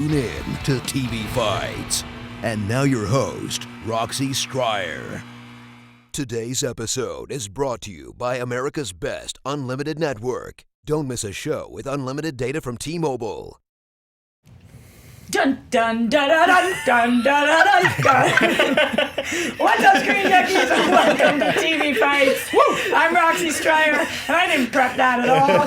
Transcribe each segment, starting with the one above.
Tune in to TV Fights. And now your host, Roxy Striar. Today's episode is brought to you by America's Best Unlimited Network. Don't miss a show with unlimited data from T-Mobile. Dun dun dun dun dun dun dun dun dun. What's up, Screen Junkies? Welcome to TV Fights. Woo! I'm Roxy Striar, and I didn't prep that at all.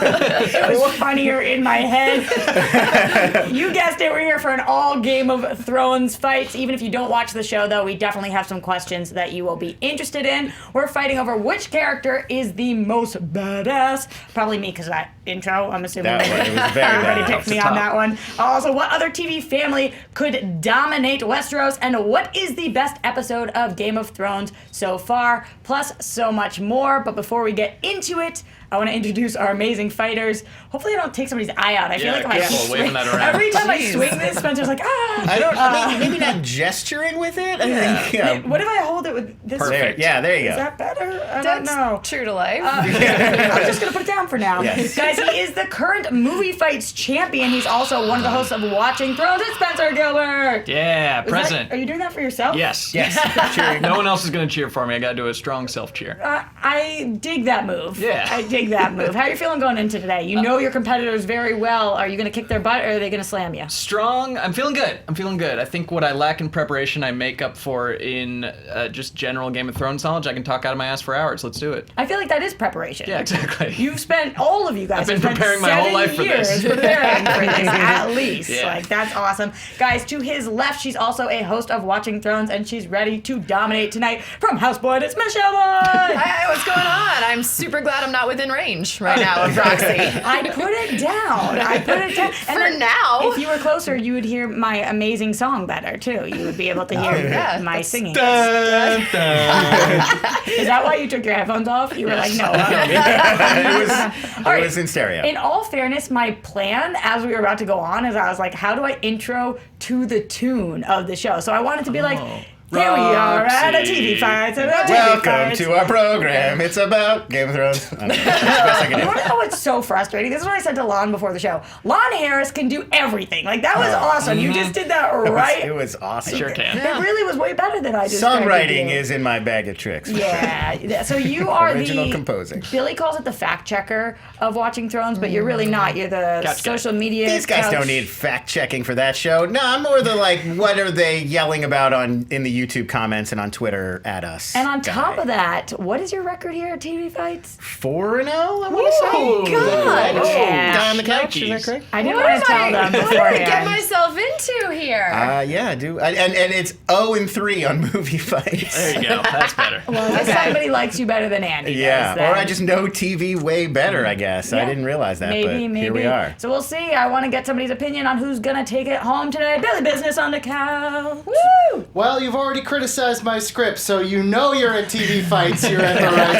It was funnier in my head. You guessed it, we're here for an all Game of Thrones fights. Even if you don't watch the show, though, we definitely have some questions that you will be interested in. We're fighting over which character is the most badass. Probably me, because that intro, I'm assuming. That one, it was very everybody bad. picked me on that one. Also, what other TV family could dominate Westeros, and what is the best episode of Game of Thrones so far, plus so much more. But before we get into it, I want to introduce our amazing fighters. Hopefully I don't take somebody's eye out. I feel like if I waving that around. every time I swing this, Spencer's like, ah! I don't, maybe not gesturing with it? I think, yeah. What if I hold it with this? Perfect. Yeah, there you go. Is that better? I don't know. True to life. I'm just going to put it down for now. Yes. Guys, he is the current movie fights champion. He's also one of the hosts of Watching Thrones. It's Spencer Gilbert. Yeah, present. Are you doing that for yourself? Yes. Cheering. No one else is going to cheer for me. I got to do a strong self-cheer. I dig that move. Yeah. I dig that move. How are you feeling going into today? You know your competitors very well. Are you going to kick their butt, or are they going to slam you? Strong. I'm feeling good. I think what I lack in preparation, I make up for in just general Game of Thrones knowledge. I can talk out of my ass for hours. Let's do it. I feel like that is preparation. Yeah, exactly. You've spent, all of you guys I've been have spent preparing my whole 7 life for years this. preparing for this, at least. Yeah. Like, that's awesome. Guys, to his left, she's also a host of Watching Thrones, and she's ready to dominate tonight. From Houseboy, it's Michelle Boy! Hi, what's going on? I'm super glad I'm not within range right now of Roxy. I put it down. And For then now. if you were closer, you would hear my amazing song better, too. You would be able to hear yeah, my singing. Dun, dun. Is that why you took your headphones off? You were like, no. It was in stereo. In all fairness, my plan as we were about to go on is I was like, how do I intro to the tune of the show? So I wanted to be like, here we are at a TV fight. Welcome to our program. It's about Game of Thrones. I don't know. That's the best I can You do. want to know what's so frustrating? This is what I said to Lon before the show. Lon Harris can do everything. Like, that was awesome. You just did that right. It was awesome. Sure can. It really was way better than I just tried to Songwriting do. is in my bag of tricks. Yeah. So you are Original the composing. Billy calls it the fact checker of Watching Thrones, but you're really not. You're the Couch guy. social media. These guys couch- don't need fact checking for that show. No, I'm more the like, what are they yelling about in the YouTube comments and on Twitter at us? And on top of that, what is your record here at TV Fights? 4-0, I want to say. God. Yeah. Guy on the couch, is that Nikes. correct? I didn't What want am to tell them what did I beforehand. get myself into here? Yeah, I do. And it's 0-3 on movie fights. There you go. That's better. Well, I guess somebody likes you better than Andy Yeah, does, then. or I just know TV way better, I guess. I Yeah. didn't realize that, Maybe. but here we are. So we'll see. I want to get somebody's opinion on who's going to take it home today. Billy Business on the couch. Woo! Well, you've already criticized my script, so you know you're at TV Fights. You're at the right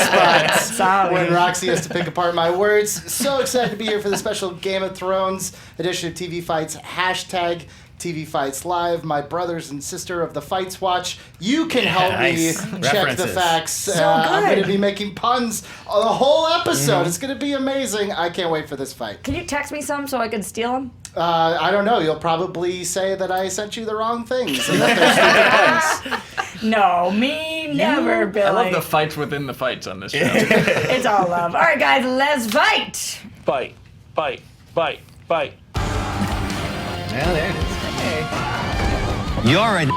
spot. Sorry. When Roxy has to pick apart my words. So excited to be here for the special Game of Thrones edition of TV Fights. Hashtag TV Fights Live. My brothers and sister of the Fights Watch. You can help Nice. me check the References. facts. So I'm good. going to be making puns the whole episode. It's going to be amazing. I can't wait for this fight. Can you text me some so I can steal them? I don't know. You'll probably say that I sent you the wrong things and that they're stupid puns. No, me never, Billy. I love the fights within the fights on this show. It's all love. All right, guys, let's fight. Bite, bite, bite, bite. Well, there it is. You're an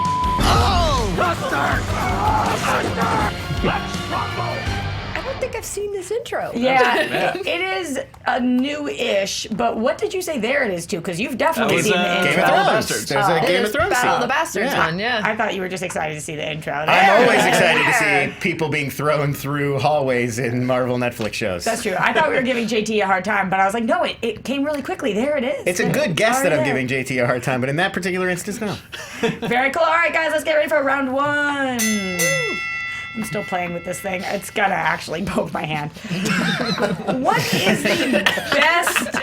I don't think I've seen this intro. Yeah, it is a new-ish, but what did you say there it is to? Because you've definitely was, seen the Game intro. of Thrones. Bastards. There's a It Game is of Thrones Battle of scene. the Bastards Yeah. one, yeah. I thought you were just excited to see the intro. I'm There always it excited to is. see people being thrown through hallways in Marvel Netflix shows. That's true. I thought we were giving JT a hard time, but I was like, no, it came really quickly. There it is. It's a good guess that I'm Already giving JT a hard time, but in that particular instance, no. there. Very cool. All right, guys, let's get ready for round one. I'm still playing with this thing. It's gonna actually poke my hand. What is the best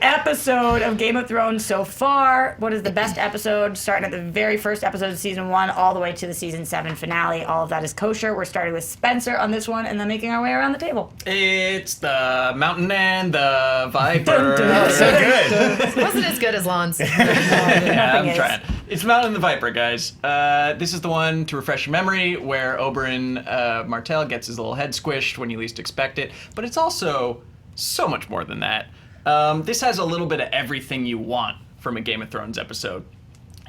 episode of Game of Thrones so far. What is the best episode? Starting at the very first episode of season 1 all the way to the season 7 finale. All of that is kosher. We're starting with Spencer on this one and then making our way around the table. It's the Mountain and the Viper. So good. It wasn't as good as Lon's. Yeah, I'm is. trying. It's Mountain and the Viper, guys. This is the one, to refresh your memory, where Oberyn Martell gets his little head squished when you least expect it. But it's also so much more than that. This has a little bit of everything you want from a Game of Thrones episode.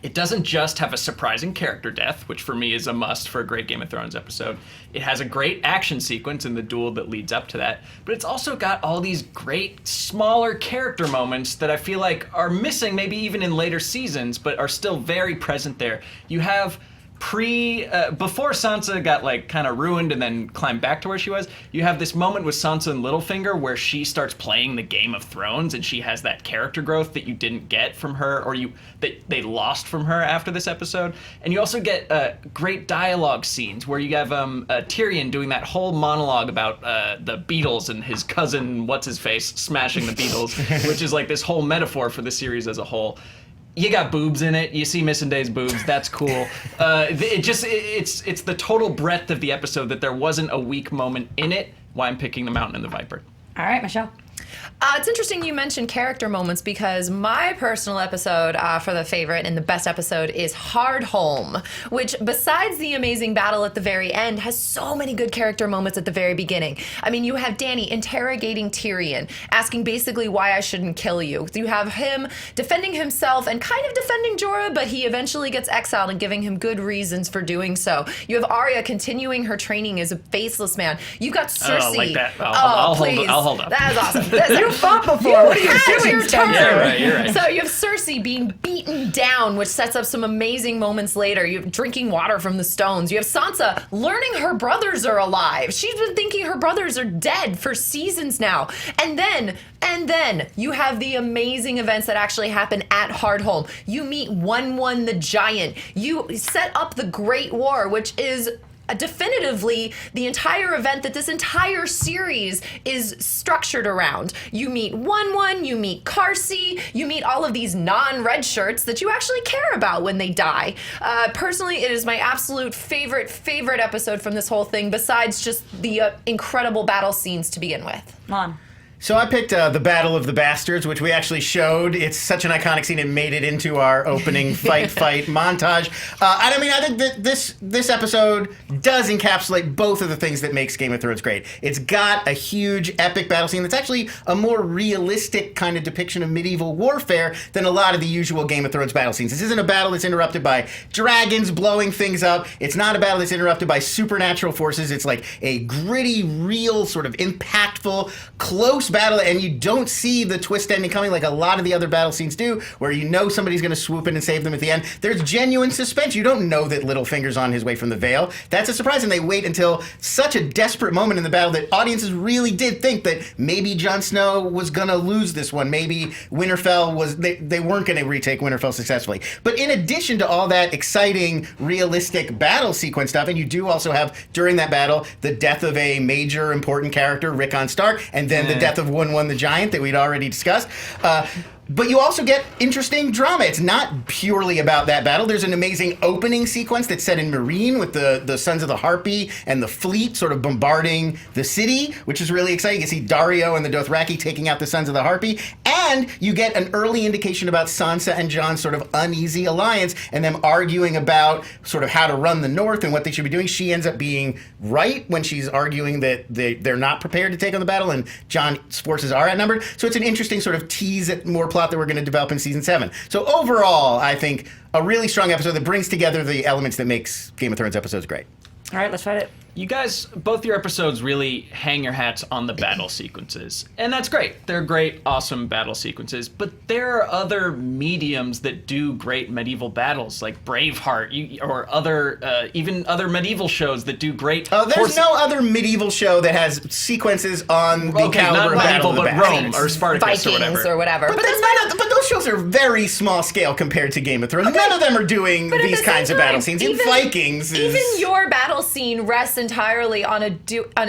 It doesn't just have a surprising character death, which for me is a must for a great Game of Thrones episode. It has a great action sequence in the duel that leads up to that, but it's also got all these great smaller character moments that I feel like are missing maybe even in later seasons, but are still very present there. You have before Sansa got like kind of ruined and then climbed back to where she was, you have this moment with Sansa and Littlefinger where she starts playing the Game of Thrones and she has that character growth that you didn't get from her, or that they lost from her after this episode. And you also get great dialogue scenes where you have Tyrion doing that whole monologue about the Beatles and his cousin what's his face smashing the Beatles, which is like this whole metaphor for the series as a whole. You got boobs in it. You see Missandei's boobs. That's cool. It's the total breadth of the episode that there wasn't a weak moment in it. Why I'm picking the Mountain and the Viper. All right, Michelle. It's interesting you mentioned character moments because my personal episode for the favorite and the best episode is Hardhome, which besides the amazing battle at the very end has so many good character moments at the very beginning. I mean, you have Dany interrogating Tyrion, asking basically why I shouldn't kill you. You have him defending himself and kind of defending Jorah, but he eventually gets exiled and giving him good reasons for doing so. You have Arya continuing her training as a faceless man. You've got Cersei. Oh, like that. I'll hold up. That is awesome. You fought before. What are you It's doing, your turn. Spencer? You're right. So you have Cersei being beaten down, which sets up some amazing moments later. You have drinking water from the stones. You have Sansa learning her brothers are alive. She's been thinking her brothers are dead for seasons now. And then you have the amazing events that actually happen at Hardhome. You meet One the Giant. You set up the Great War, which is definitively the entire event that this entire series is structured around. You meet One, you meet Carsey, you meet all of these non-red shirts that you actually care about when they die. Personally, it is my absolute favorite episode from this whole thing, besides just the incredible battle scenes to begin with. Lon. So I picked the Battle of the Bastards, which we actually showed. It's such an iconic scene. It made it into our opening fight montage. And I mean, I think that this episode does encapsulate both of the things that makes Game of Thrones great. It's got a huge epic battle scene that's actually a more realistic kind of depiction of medieval warfare than a lot of the usual Game of Thrones battle scenes. This isn't a battle that's interrupted by dragons blowing things up. It's not a battle that's interrupted by supernatural forces. It's like a gritty, real, sort of impactful, close battle, and you don't see the twist ending coming like a lot of the other battle scenes do, where you know somebody's going to swoop in and save them at the end. There's genuine suspense. You don't know that Littlefinger's on his way from the Vale. That's a surprise, and they wait until such a desperate moment in the battle that audiences really did think that maybe Jon Snow was going to lose this one. Maybe Winterfell was... They weren't going to retake Winterfell successfully. But in addition to all that exciting, realistic battle sequence stuff, and you do also have, during that battle, the death of a major important character, Rickon Stark, and then the death of One the Giant that we'd already discussed. But you also get interesting drama. It's not purely about that battle. There's an amazing opening sequence that's set in Meereen with the Sons of the Harpy and the fleet sort of bombarding the city, which is really exciting. You see Dario and the Dothraki taking out the Sons of the Harpy, and you get an early indication about Sansa and Jon's sort of uneasy alliance and them arguing about sort of how to run the North and what they should be doing. She ends up being right when she's arguing that they're not prepared to take on the battle and Jon's forces are outnumbered. So it's an interesting sort of tease at more plot that we're going to develop in season 7. So overall, I think a really strong episode that brings together the elements that makes Game of Thrones episodes great. All right, let's fight it. You guys, both your episodes really hang your hats on the battle sequences. And that's great. They're great, awesome battle sequences. But there are other mediums that do great medieval battles, like Braveheart, or even other medieval shows that do great... There's no other medieval show that has sequences on the caliber of Battle of the but Rome or Spartacus Vikings or whatever. But those shows are very small scale compared to Game of Thrones. Okay. None of them are doing these kinds of battle scenes. Even Vikings is... Even your battle scene rests and entirely on a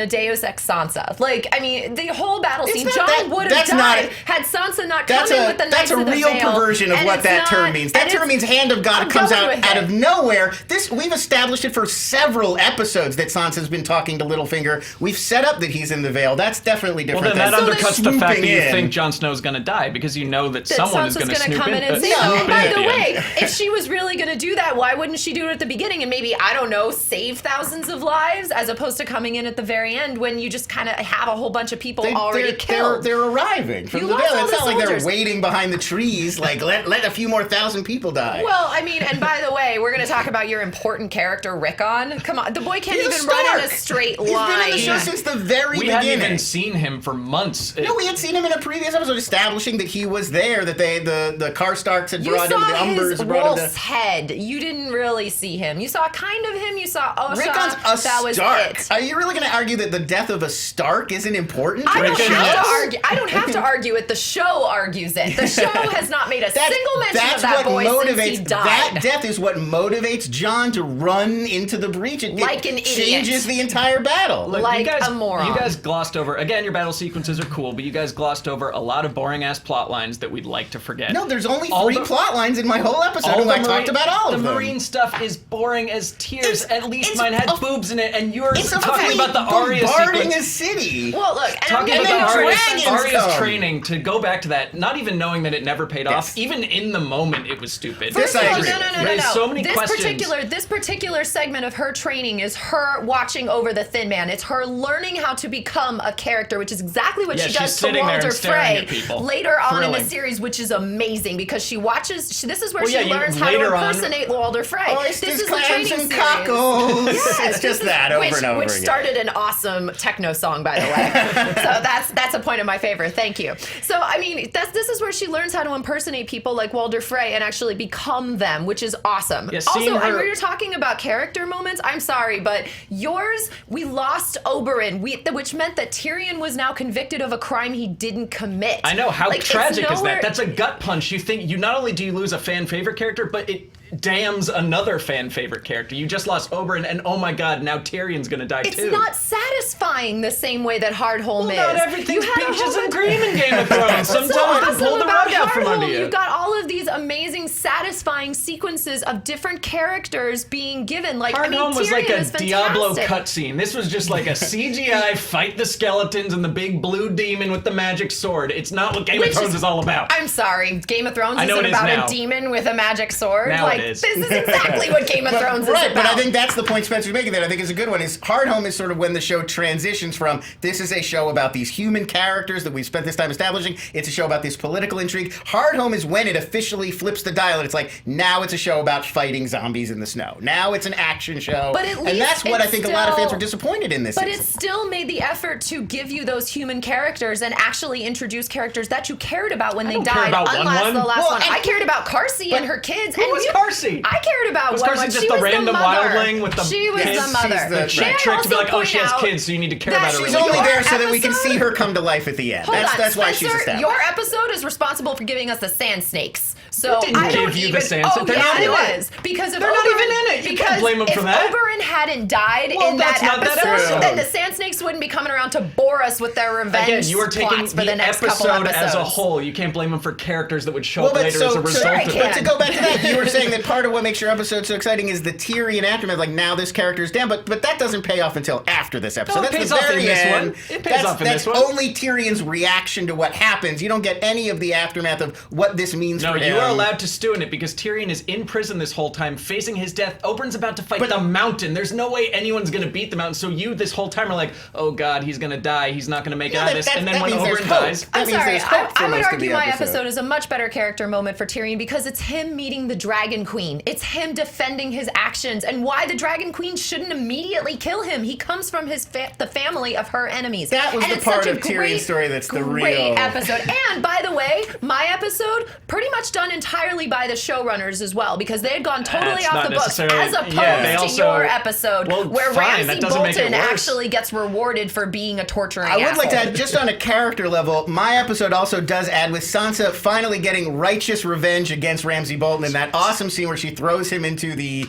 Deus Ex Sansa. Like, I mean, the whole battle scene, not Jon that- would have that's not died a- had Sansa not come in with the Knights That's a of the real Vale, perversion of and what it's that not- term means. That and term it's- means Hand of God I'm comes going out with out it. of nowhere. We've established it for several episodes that Sansa's been talking to Littlefinger. We've set up that he's in the Vale. That's definitely Well, different then that than undercuts the fact that you swooping think in. Jon Snow's going to die because you know that that someone is Sansa's going to gonna snoop come in and in. say, No, and by at the the way, end. if she was really going to do that, why wouldn't she do it at the beginning and maybe, I don't know, save thousands of lives as opposed to coming in at the very end when you just kind of have a whole bunch of people already killed? They're arriving from You the lost Vale. all It's the not like they're soldiers. waiting behind the trees. Like let a few more thousand people die. Well, I mean, and by the way, we're going to talk about your important character, Rickon. Come on, the boy can't He's a even run in a Stark. straight He's line. been in the show since the very We beginning. hadn't even seen him for months. No, we had seen him in a previous episode establishing that he was there, that the Karstarks had You brought him, saw the Umbers his had brought him wolf's to... head. You didn't really see him. You saw kind of him. You saw Osha. Rickon's a that was Stark. it. Are you really going to argue that the death of a Stark isn't important? I don't Rickon, have yes. to argue. I don't have to argue it. The show argues it. The show has not made a single mention of that boy since he died. That death is what motivates Jon to run into the breach. It Like an idiot. changes the entire battle. Look, like you guys, a moron. You guys glossed over, again, your battle sequences are cool, but you guys glossed over a lot of boring-ass plot lines that we'd like to forget. No, there's only All three the- plot lines in my whole episode, All and the I talked about all of the them. marine stuff is boring as tears. At least it's mine had a- boobs in it, and you're It's a talking fleet about the Arya bombarding sequence. a city. Well, look, and Talking And about then the dragons Arya's come. training, to go back to that, not even knowing that it never paid off, Yes. even in the moment, it was stupid. This I agree. No. Raised so many questions. This particular segment of her training is her watching over the Thin Man. It's her learning how to become a character, which is exactly what Yeah, she she's does to sitting there and Walder staring Frey at people. later on in the Thrilling. series, which is amazing because she watches. This is where Well, yeah, she you- learns how to later on- impersonate Walder Frey. Oysters, This is the clams, training and series. cockles. Yes, It's this just is- that over which, and over which again. started an awesome techno song, by the way. So that's a point in my favor. Thank you. So I mean, this is where she learns how to impersonate people like Walder Frey and actually become them, which is awesome. Yeah, seeing also, I her- know you're talking about character moments. I'm sorry, but yours, we lost Oberyn, which meant that Tyrion was now convicted of a crime he didn't commit. I know, how Like, it's tragic is nowhere- that? That's a gut punch. You think, not only do you lose a fan favorite character, but it damns another fan favorite character. You just lost Oberyn, and oh my god, now Tyrion's gonna die It's too. not satisfying the same way that Hardhome is. Not everything's You had a peaches whole and bunch- cream in Game of Thrones. What's Sometimes so they awesome pull the about rug out from Hardhome? under you. You've got all of these amazing, satisfying sequences of different characters being given. Like, I mean, Hardhome was like Tyrion a is Diablo fantastic. cutscene. This was just like a CGI fight the skeletons and the big blue demon with the magic sword. It's not what Game Which of Thrones is all about. I'm sorry, Game of Thrones I know isn't it is about now. a demon with a magic sword. Now like, it is. this is exactly what Game of Thrones is Right, about. but I think that's the point Spencer's making that I think is a good one, is Hardhome is sort of when the show transitions from, this is a show about these human characters that we've spent this time establishing, it's a show about this political intrigue. Hardhome is when it officially flips the dial, and it's like, now it's a show about fighting zombies in the snow. Now it's an action show. But at and least that's what I it's think a lot of fans still- were disappointed in this But season. it still made the effort to give you those human characters and actually introduce characters that you cared about when they don't care died. about Unless one. the last Well, one. and- I cared about Carsey and her kids. Who and was Carsey? I cared about Was one. Carsey Like, just she the was random the mother. wildling with the She was kids? the mother. She's the- May I trick to be also like, oh, point she has out kids, so you need to care that about her She's really only quick. there so that we can episode- see her come to life at the end. Hold on, That's why she's Spencer, established. your episode is responsible for giving us the sand snakes. So It didn't I don't give you the even, sand oh, snakes. They're yeah, not in it it. is. Because if They're not Oberyn- even in it. You because can't blame them if for that. Oberyn hadn't died Well, in that that's not that episode. then the sand snakes wouldn't be coming around to bore us with their revenge Again, you are taking plots for the next couple episode episodes. as a whole. You can't blame them for characters that would show Well, up but later as a result I of can. it. But to go back to that, you were saying that part of what makes your episode so exciting is the Tyrion aftermath. Like, now this character is down, but that doesn't pay off until after this episode. No, it That's pays the off in very this end. one. It pays off in that's this one. only Tyrion's reaction to what happens. You don't get any of the aftermath of what this means No, for him. you are allowed to stew in it because Tyrion is in prison this whole time, facing his death. Oberyn's about to fight the mountain. There's no way anyone's going to beat the mountain. So you, this whole time, are like, oh God, he's going to die. He's not going to make it out of this. And then that when means there's Oberyn hope. dies, That I'm means sorry. there's hope for I would most of argue the my episode is a much better character moment for Tyrion because it's him meeting the Dragon Queen. It's him defending his actions and why the Dragon Queen shouldn't immediately kill him. He comes from the family of her enemies. That was And the it's part such a of Tyrion's story that's the great real- episode. And by the way, my episode pretty much done done entirely by the showrunners as well, because they had gone totally That's off not the books, necessarily- as opposed yeah, they to also- your episode, Well, where fine, that Ramsay doesn't make it Bolton worse. actually gets rewarded for being a torturing I would like to asshole. add, just on a character level, my episode also does add with Sansa finally getting righteous revenge against Ramsay Bolton in that awesome scene where she throws him into the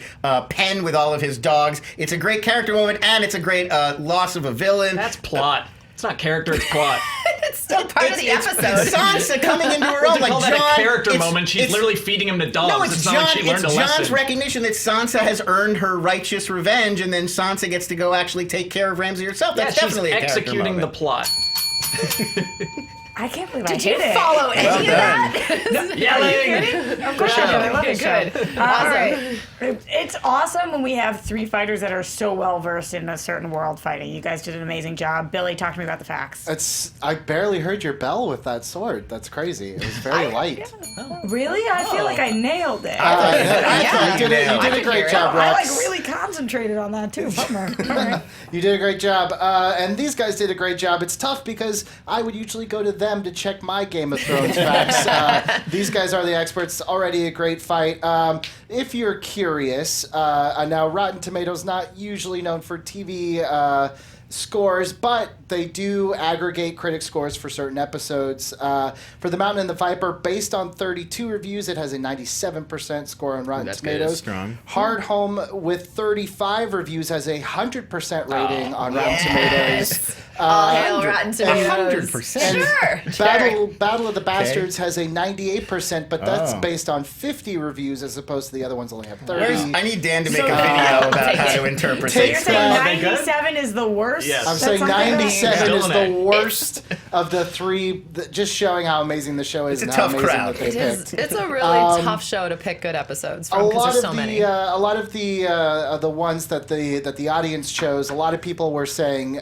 pen with all of his dogs. It's a great character moment, and it's a great loss of a villain. That's plot. It's not character, it's plot. It's still part of the It's episode. Sansa coming into her own. To Like call John, that a character it's- moment, she's it's- literally feeding him to dogs. No, it's it's not John. like she learned It's a John's lesson. recognition that Sansa has earned her righteous revenge, and then Sansa gets to go actually take care of Ramsay herself. Yeah, That's she's definitely a character executing the moment. plot. I can't believe I Did hit you it. follow any of done. that? Yelling. Of course I did. I love it. Good. Good. All right. It's awesome when we have three fighters that are so well versed in a certain world fighting. You guys did an amazing job. Billy, talk to me about the facts. I barely heard your bell with that sword. That's crazy. It was very light. Really? I feel like I nailed it. You did I a could great hear it. job, I Rox. really concentrated on that too. Bummer. All right. You did a great job, and these guys did a great job. It's tough because I would usually go to them to check my Game of Thrones facts. These guys are the experts. Already a great fight. If you're curious, now Rotten Tomatoes not usually known for TV scores, but they do aggregate critic scores for certain episodes. For The Mountain and the Viper, based on 32 reviews, it has a 97% score on Rotten That's good. Tomatoes. Strong. Hard Home, with 35 reviews, has a 100% rating on Rotten Tomatoes. All hail Rotten Tomatoes. 100%. Sure. Battle of the Bastards has a 98%, but that's based on 50 reviews as opposed to the other ones only have 30. I need Dan to make So- a video about how to interpret Take You're these. saying that. Are they good? 97 is the worst? Yes. I'm That's saying not good. 97 Still is an the A. worst of the three, just showing how amazing the show is It's a and how tough amazing crowd. that they It is. picked. It's a really tough show to pick good episodes A from because lot there's of so many. the ones that the audience chose. A lot of people were saying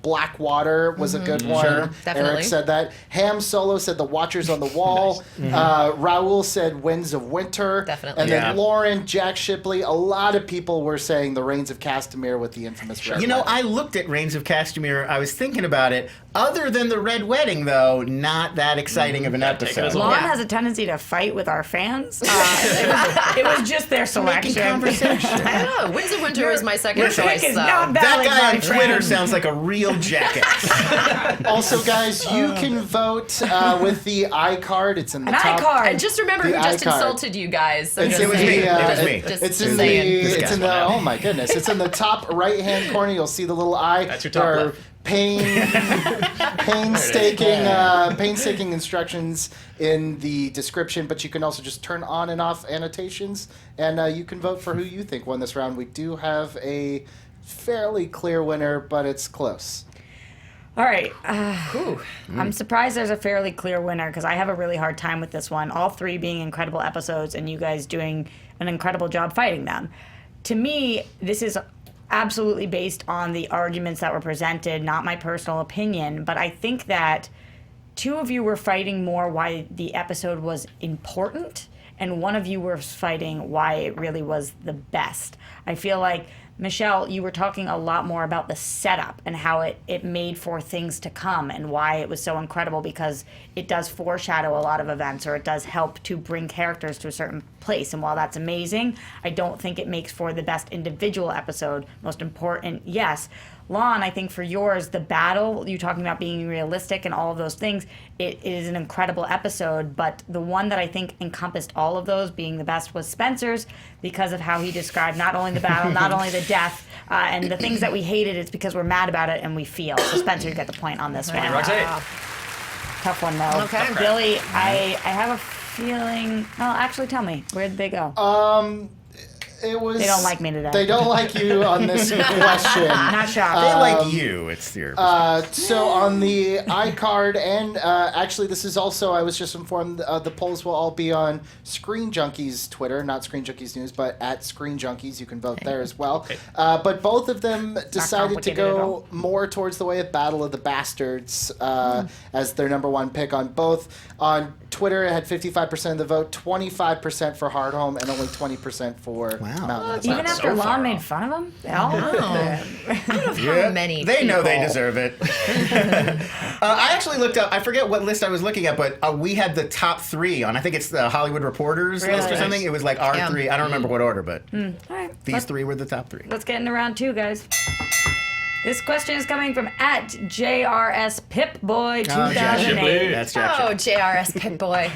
Blackwater was a good one. Sure. Definitely. Eric said that. Ham Solo said The Watchers on the Wall. Raul said Winds of Winter. Definitely. And Yeah. then Lauren, Jack Shipley. A lot of people were saying The Reigns of Castamere with the infamous Red You know, Wedding. I looked at Reigns of Castamere. I was thinking about it. Other than the Red Wedding, though, not that exciting of an Gotta take it as episode. a Lon Yeah. has a tendency to fight with our fans. It was just their Making selection. conversation. I don't know. Winds of Winter was my second Your choice. pick is so. not That valid, guy my on Twitter friend. sounds like a real jackass. Also, guys, you can vote with the iCard. It's in the An top. iCard. And just remember The who just iCard. insulted you guys. So It's just It was me. saying. It was me. Just It's in the. saying. This It's guy's in the. one out. Oh my goodness! It's in the top right-hand corner. You'll see the little eye. That's your top There are left. painstaking instructions in the description, but you can also just turn on and off annotations, and you can vote for who you think won this round. We do have a fairly clear winner, but it's close. All right. I'm surprised there's a fairly clear winner because I have a really hard time with this one. All three being incredible episodes and you guys doing an incredible job fighting them. To me, this is absolutely based on the arguments that were presented, not my personal opinion. But I think that two of you were fighting more why the episode was important, and one of you was fighting why it really was the best. I feel like, Michelle, you were talking a lot more about the setup and how it made for things to come and why it was so incredible because it does foreshadow a lot of events or it does help to bring characters to a certain place. And while that's amazing, I don't think it makes for the best individual episode. Most important, yes. Lon, I think for yours, the battle, you talking about being realistic and all of those things, it is an incredible episode, but the one that I think encompassed all of those being the best was Spencer's because of how he described not only the battle, not only the death, and the things that we hated, it's because we're mad about it and we feel. So Spencer, you get the point on this one. Roxy. Tough one, though. Okay. Billy, I have a feeling, well, actually tell me, where did they go? It was. They don't like me today. They don't like you on this question. Not shocked. They like you. It's your. So on the iCard, and actually this is also, I was just informed, the polls will all be on Screen Junkies Twitter, not Screen Junkies News, but at Screen Junkies. You can vote there as well. But both of them decided to complicated at go all. more towards the way of Battle of the Bastards as their number one pick on both. On Twitter had 55% of the vote, 25% for Hardhome, and only 20% for Mountain. Even after Lon made fun of him? I don't know how many They know they people- deserve it. I actually looked up, I forget what list I was looking at, but we had the top 3 on, I think it's the Hollywood Reporters list or Really? something. It was like our Yeah. 3. I don't remember what order, but All right. these 3 were the top 3. Let's get into round 2, guys. This question is coming from @JRSPipBoy2008. That's Jack. Oh, JRS Pit Boy.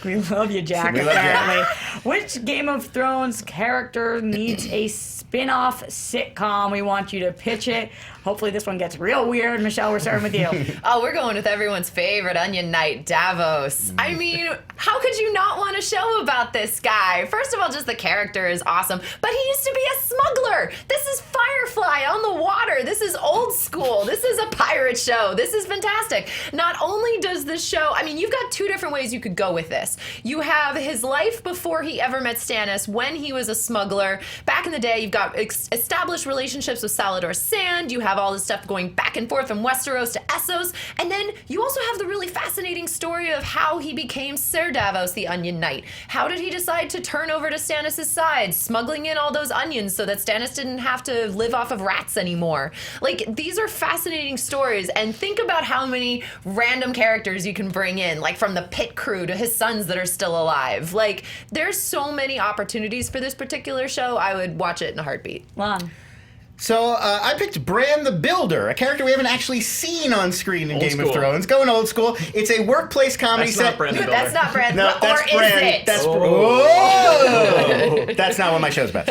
We love you, Jack, We love apparently. Which Game of Thrones character needs a spin-off sitcom? We want you to pitch it. Hopefully this one gets real weird. Michelle, we're starting with you. Oh, we're going with everyone's favorite Onion Knight, Davos. I mean, how could you not want a show about this guy? First of all, just the character is awesome, but he used to be a smuggler. This is Firefly on the water. This is old school. This is a pirate show. This is fantastic. Not only does this show, I mean, you've got 2 different ways you could go with this. You have his life before he ever met Stannis, when he was a smuggler. Back in the day, you've got established relationships with Salador Sand. You have all this stuff going back and forth from Westeros to Essos. And then you also have the really fascinating story of how he became Ser Davos, the Onion Knight. How did he decide to turn over to Stannis' side, smuggling in all those onions so that Stannis didn't have to live off of rats anymore? Like, these are fascinating stories, and think about how many random characters you can bring in, like from the pit crew to his sons that are still alive. Like, there's so many opportunities for this particular show. I would watch it in a heartbeat. Lon. So I picked Bran the Builder, a character we haven't actually seen on screen in Old Game of school. Thrones. Going old school. It's a workplace comedy That's set. not Bran the Builder. That's not Brad. No, that's or Bran. is it? That's That's not what my show's about.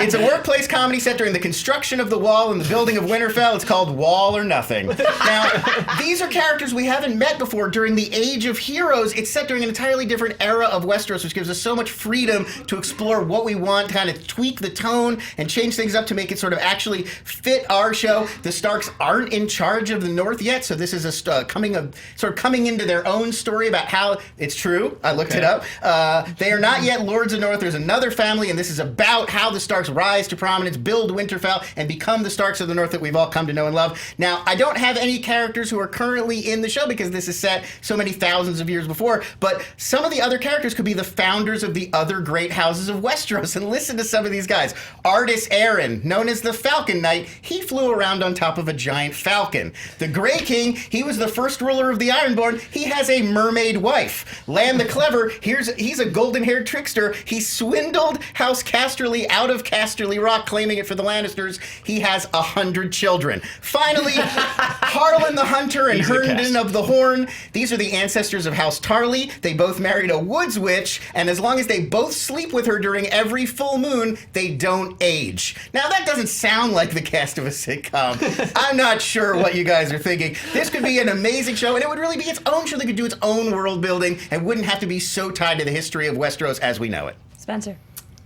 It's a workplace comedy set during the construction of the wall and the building of Winterfell. It's called Wall or Nothing. Now, these are characters we haven't met before during the Age of Heroes. It's set during an entirely different era of Westeros, which gives us so much freedom to explore what we want, kind of tweak the tone and change things up to make it sort of actually fit our show. The Starks aren't in charge of the North yet, so this is a coming into their own story about how it's true. I looked it up. They are not yet Lords of North. There's another family, and this is about how the Starks rise to prominence, build Winterfell, and become the Starks of the North that we've all come to know and love. Now, I don't have any characters who are currently in the show because this is set so many thousands of years before, but some of the other characters could be the founders of the other great houses of Westeros, and listen to some of these guys. Artis Arryn, known as the Falcon Knight, he flew around on top of a giant falcon. The Grey King, he was the first ruler of the Ironborn. He has a mermaid wife. Lan the Clever, he's a golden-haired trickster. He swindled House Casterly out of Casterly Rock, claiming it for the Lannisters. He has 100 children. Finally, Harlan the Hunter and Herndon of the Horn. These are the ancestors of House Tarly. They both married a woods witch, and as long as they both sleep with her during every full moon, they don't age. Now, that doesn't sound like the cast of a sitcom. I'm not sure what you guys are thinking. This could be an amazing show, and it would really be its own show that could do its own world building and wouldn't have to be so tied to the history of Westeros as we know it. Spencer.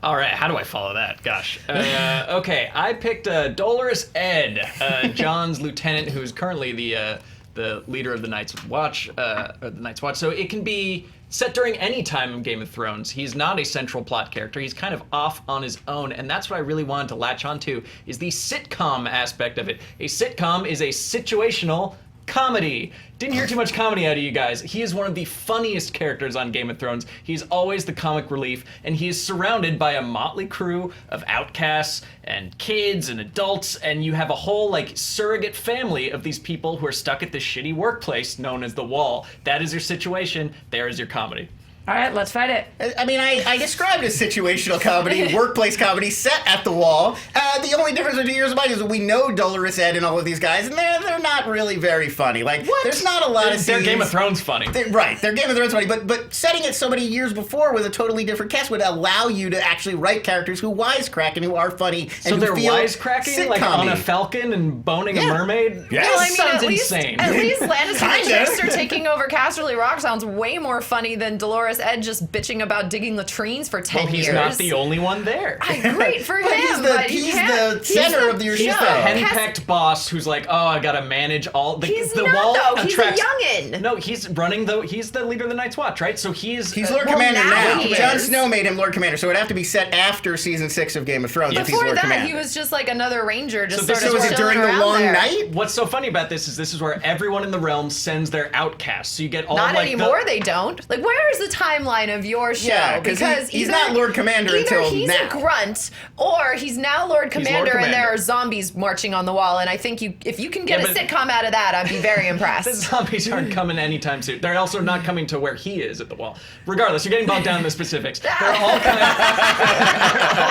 All right, how do I follow that? Gosh. Okay, I picked Dolorous Ed, John's lieutenant, who's currently the leader of the Night's Watch, or the Night's Watch. So it can be set during any time of Game of Thrones. He's not a central plot character. He's kind of off on his own, and that's what I really wanted to latch onto, is the sitcom aspect of it. A sitcom is a situational comedy. Didn't hear too much comedy out of you guys. He is one of the funniest characters on Game of Thrones. He's always the comic relief, and he is surrounded by a motley crew of outcasts and kids and adults, and you have a whole like surrogate family of these people who are stuck at this shitty workplace known as the Wall. That is your situation. There is your comedy. All right, let's fight it. I mean, I described a situational comedy, workplace comedy set at the Wall. The only difference with 2 years apart is that we know Dolorous Ed and all of these guys, and they're not really very funny. Like, there's not a lot of They're scenes. Game of Thrones funny. Right, they're Game of Thrones funny, but setting it so many years before with a totally different cast would allow you to actually write characters who wisecrack and who are funny and So who they're feel wisecracking, like on a falcon and boning a mermaid? Yeah. Well, I That mean, sounds at least, insane. At least Lannister and Kinda. Trickster taking over Casterly Rock sounds way more funny than Dolorous Dolores Ed just bitching about digging latrines for 10 Well, he's years. not the only one there. Great for him. He's the center of your show. He's the henpecked boss who's like, oh, I gotta manage all the He's the not, wall though. He's a attracts. youngin'. No, he's running he's the leader of the Night's Watch, right? So he's Lord Commander now now. he Jon is. Snow made him Lord Commander, so it'd have to be set after season 6 of Game of Thrones if he's Before Lord that, Commander. he was just like another ranger, just So sort this of So is it chilling during the around long there. night? What's so funny about this is where everyone in the realm sends their outcasts. So you get all Not like anymore, they don't. Like, where is the timeline of your show? Yeah, 'cause he's not Lord Commander either until he's now. a grunt, or he's now Lord Commander, and there Commander. are zombies marching on the wall. And I think if you can get Yeah, a but- sitcom out of that, I'd be very The impressed. zombies aren't coming anytime soon. They're also not coming to where he is at the wall. Regardless, you're getting bogged down in the specifics. There are all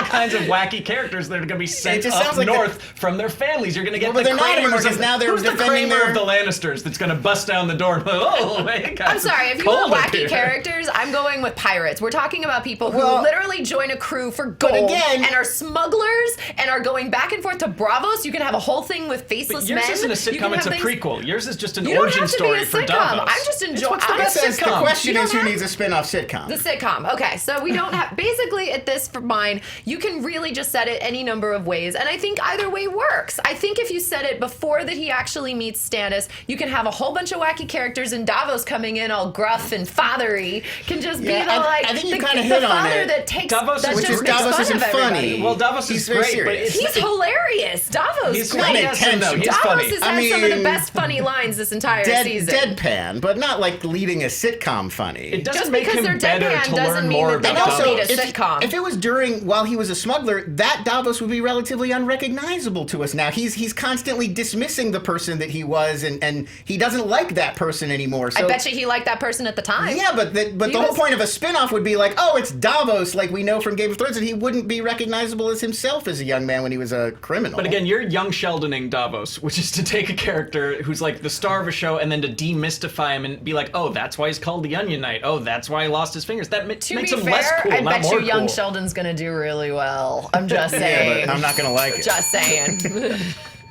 kinds of wacky characters that are going to be sent just up sounds like north from their families. You're going to get Well, but the they're not Kramer anymore, or 'cause something. now they're Who's the defending Kramer their- of the Lannisters that's going to bust down the door and be like, oh, hey guys, I'm sorry, if you cold want up wacky here. characters, I'm going with pirates. We're talking about people who Well, literally join a crew for gold again- and are smugglers and are going back and forth to Bravos. You can have a whole thing with faceless But yours men. isn't a You can sitcom, it's a have things- prequel. Yours is just an You don't origin have to be story a for sitcom. Davos. I'm just enjoying. what's the I'm best It says the sitcom. question You is don't who have- needs a spin-off sitcom. The sitcom. Okay, so we don't have basically at this for mine, you can really just set it any number of ways. And I think either way works. I think if you set it before that he actually meets Stannis, you can have a whole bunch of wacky characters and Davos coming in all gruff and fathery can just be Yeah, the I think you the, kinda the hit on father it. that takes Davos, that which just is makes Davos fun isn't of everybody. funny. Well, Davos He's is very great, but serious. it's He's hilarious. Davos He's great. not Yes and no, intentional. he's Davos funny. has had I some of the mean, best funny lines this entire season. Deadpan, but not like leading a sitcom funny. It doesn't Just make because him they're better deadpan to doesn't learn mean more that they about don't Davos. need a sitcom. If it was during while he was a smuggler, that Davos would be relatively unrecognizable to us now. He's constantly dismissing the person that he was, and he doesn't like that person anymore. So I bet you he liked that person at the time. yeah, but the whole was- point of a spin-off would be like, oh, it's Davos, like we know from Game of Thrones, and he wouldn't be recognizable as himself as a young man when he was a criminal. But again, you're young Sheldoning Davos, which is to take a character who's like the star of a show and then to demystify him and be like, oh, that's why he's called the Onion Knight. Oh, that's why he lost his fingers. That To makes be him fair, less cool, I not bet more you young cool. Sheldon's gonna do really well. I'm just yeah, saying. but I'm not gonna like it. Just saying.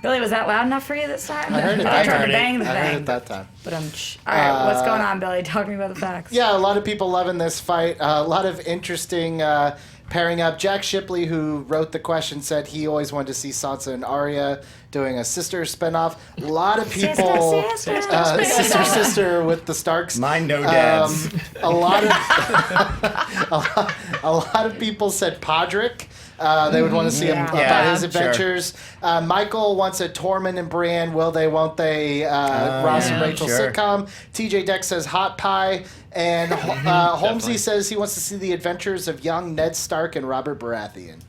Billy, was that loud enough for you this time? I heard it. I I tried heard to it. bang the I heard thing. it that time. But all right, what's going on, Billy? Talk to me about the facts. Yeah, a lot of people loving this fight. A lot of interesting pairing up. Jack Shipley, who wrote the question, said he always wanted to see Sansa and Arya doing a sister spinoff. A lot of people, sister with the Starks. Mine no dads. A lot of people said Podrick. They would want to see him about Yeah, his sure. adventures. Michael wants a Tormund and Brienne. Will they? Won't they? Ross and yeah, Rachel sure. sitcom. TJ Deck says hot pie, and Holmesy says he wants to see the adventures of young Ned Stark and Robert Baratheon.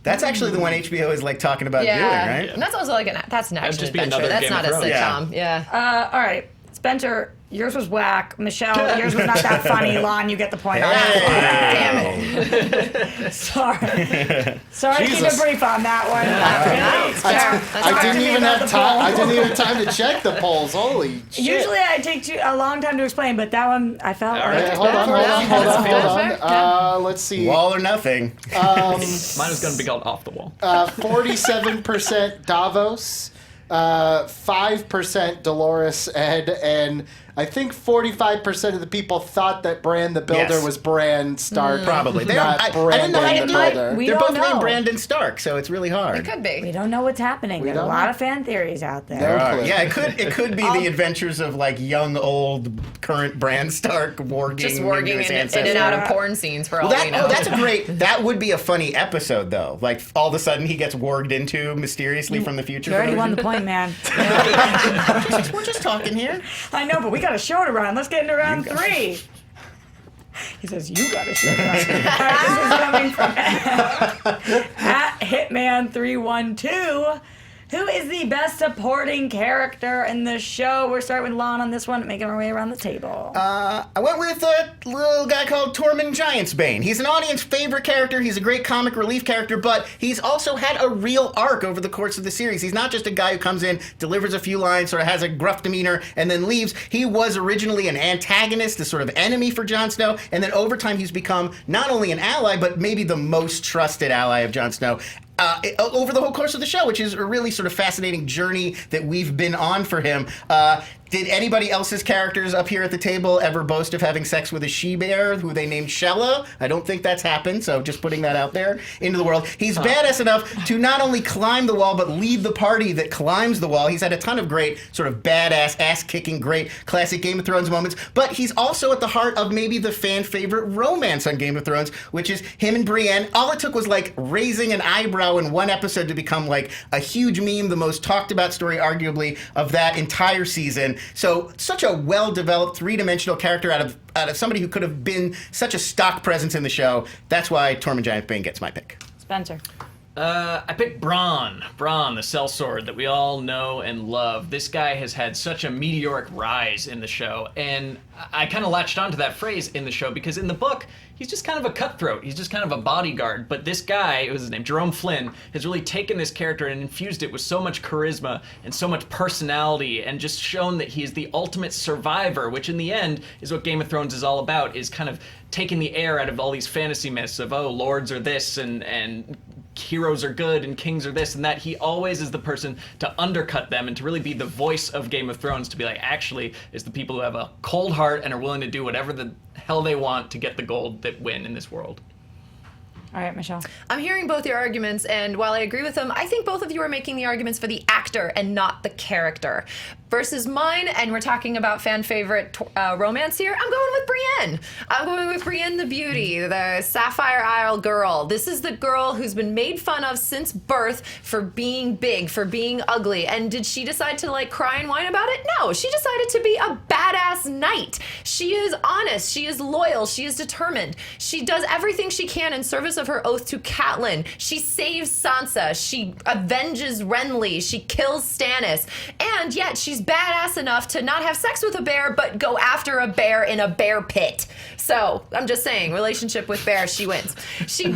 That's actually the one HBO is like talking about Yeah. doing, right? And that's also like that's an action just be adventure. another That's Game not of a Thrones. sitcom. Yeah. All right, Spencer, yours was whack. Michelle, yours was not that funny. Lon, you get the point on that Damn it. one. Sorry to keep Jesus. it brief on that one. I didn't even have time. I didn't even have time to check the polls. Holy shit! Usually I take a long time to explain, but that one I felt All like right. Hey, hold on. That's fair. Let's see. Wall or nothing. Mine is going to be called Off the Wall. 47% Davos, 5% Dolores Ed, and I think 45% of the people thought that Bran the Builder Yes. was Bran Stark. Probably. Not I didn't know how Brandon to the do it. Builder. We They're don't both named know. Brandon Stark, so it's really hard. It could be. we don't know what's happening. There's a don't lot know. of fan theories out there. No clue. Yeah, it could be the adventures of like young, old, current Bran Stark warging Just into working his in ancestors. and out of porn scenes for all Well, we know. that's a great. That would be a funny episode, though. Like all of a sudden he gets warged into mysteriously from the future. You already version. won the point, man. We're just talking here. I know, but we got a show to run. Let's get into round 3. He says, you got a show to run. All right, this is coming from at Hitman312. Who is the best supporting character in the show? We're starting with Lon on this one, making our way around the table. I went with a little guy called Tormund Giantsbane. He's an audience favorite character. He's a great comic relief character, but he's also had a real arc over the course of the series. He's not just a guy who comes in, delivers a few lines, sort of has a gruff demeanor, and then leaves. He was originally an antagonist, a sort of enemy for Jon Snow, and then over time he's become not only an ally, but maybe the most trusted ally of Jon Snow. Over the whole course of the show, which is a really sort of fascinating journey that we've been on for him. Did anybody else's characters up here at the table ever boast of having sex with a she-bear who they named Shella? I don't think that's happened, so just putting that out there into the world. He's badass enough to not only climb the wall, but lead the party that climbs the wall. He's had a ton of great sort of badass, ass-kicking, great classic Game of Thrones moments, but he's also at the heart of maybe the fan-favorite romance on Game of Thrones, which is him and Brienne. All it took was like raising an eyebrow in one episode to become like a huge meme, the most talked about story arguably of that entire season. So such a well-developed three-dimensional character out of somebody who could have been such a stock presence in the show. That's why Tormund Giantbane gets my pick. Spencer. I picked Bronn, the sellsword that we all know and love. This guy has had such a meteoric rise in the show, and I kind of latched onto that phrase in the show because in the book, he's just kind of a cutthroat. He's just kind of a bodyguard. But this guy, it was his name, Jerome Flynn, has really taken this character and infused it with so much charisma and so much personality and just shown that he is the ultimate survivor, which in the end is what Game of Thrones is all about, is kind of taking the air out of all these fantasy myths of, oh, lords are this and heroes are good and kings are this and that. He always is the person to undercut them and to really be the voice of Game of Thrones, to be like, actually, it's the people who have a cold heart and are willing to do whatever the hell they want to get the gold that win in this world. All right, Michelle. I'm hearing both your arguments, and while I agree with them, I think both of you are making the arguments for the actor and not the character. Versus mine, and we're talking about fan favorite romance here, I'm going with Brienne. I'm going with Brienne the Beauty, the Sapphire Isle girl. This is the girl who's been made fun of since birth for being big, for being ugly. And did she decide to like cry and whine about it? No, she decided to be a badass knight. She is honest, she is loyal, she is determined. She does everything she can in service of her oath to Catelyn. She saves Sansa, she avenges Renly, she kills Stannis, and yet she's badass enough to not have sex with a bear, but go after a bear in a bear pit. So I'm just saying, relationship with bears, she wins. She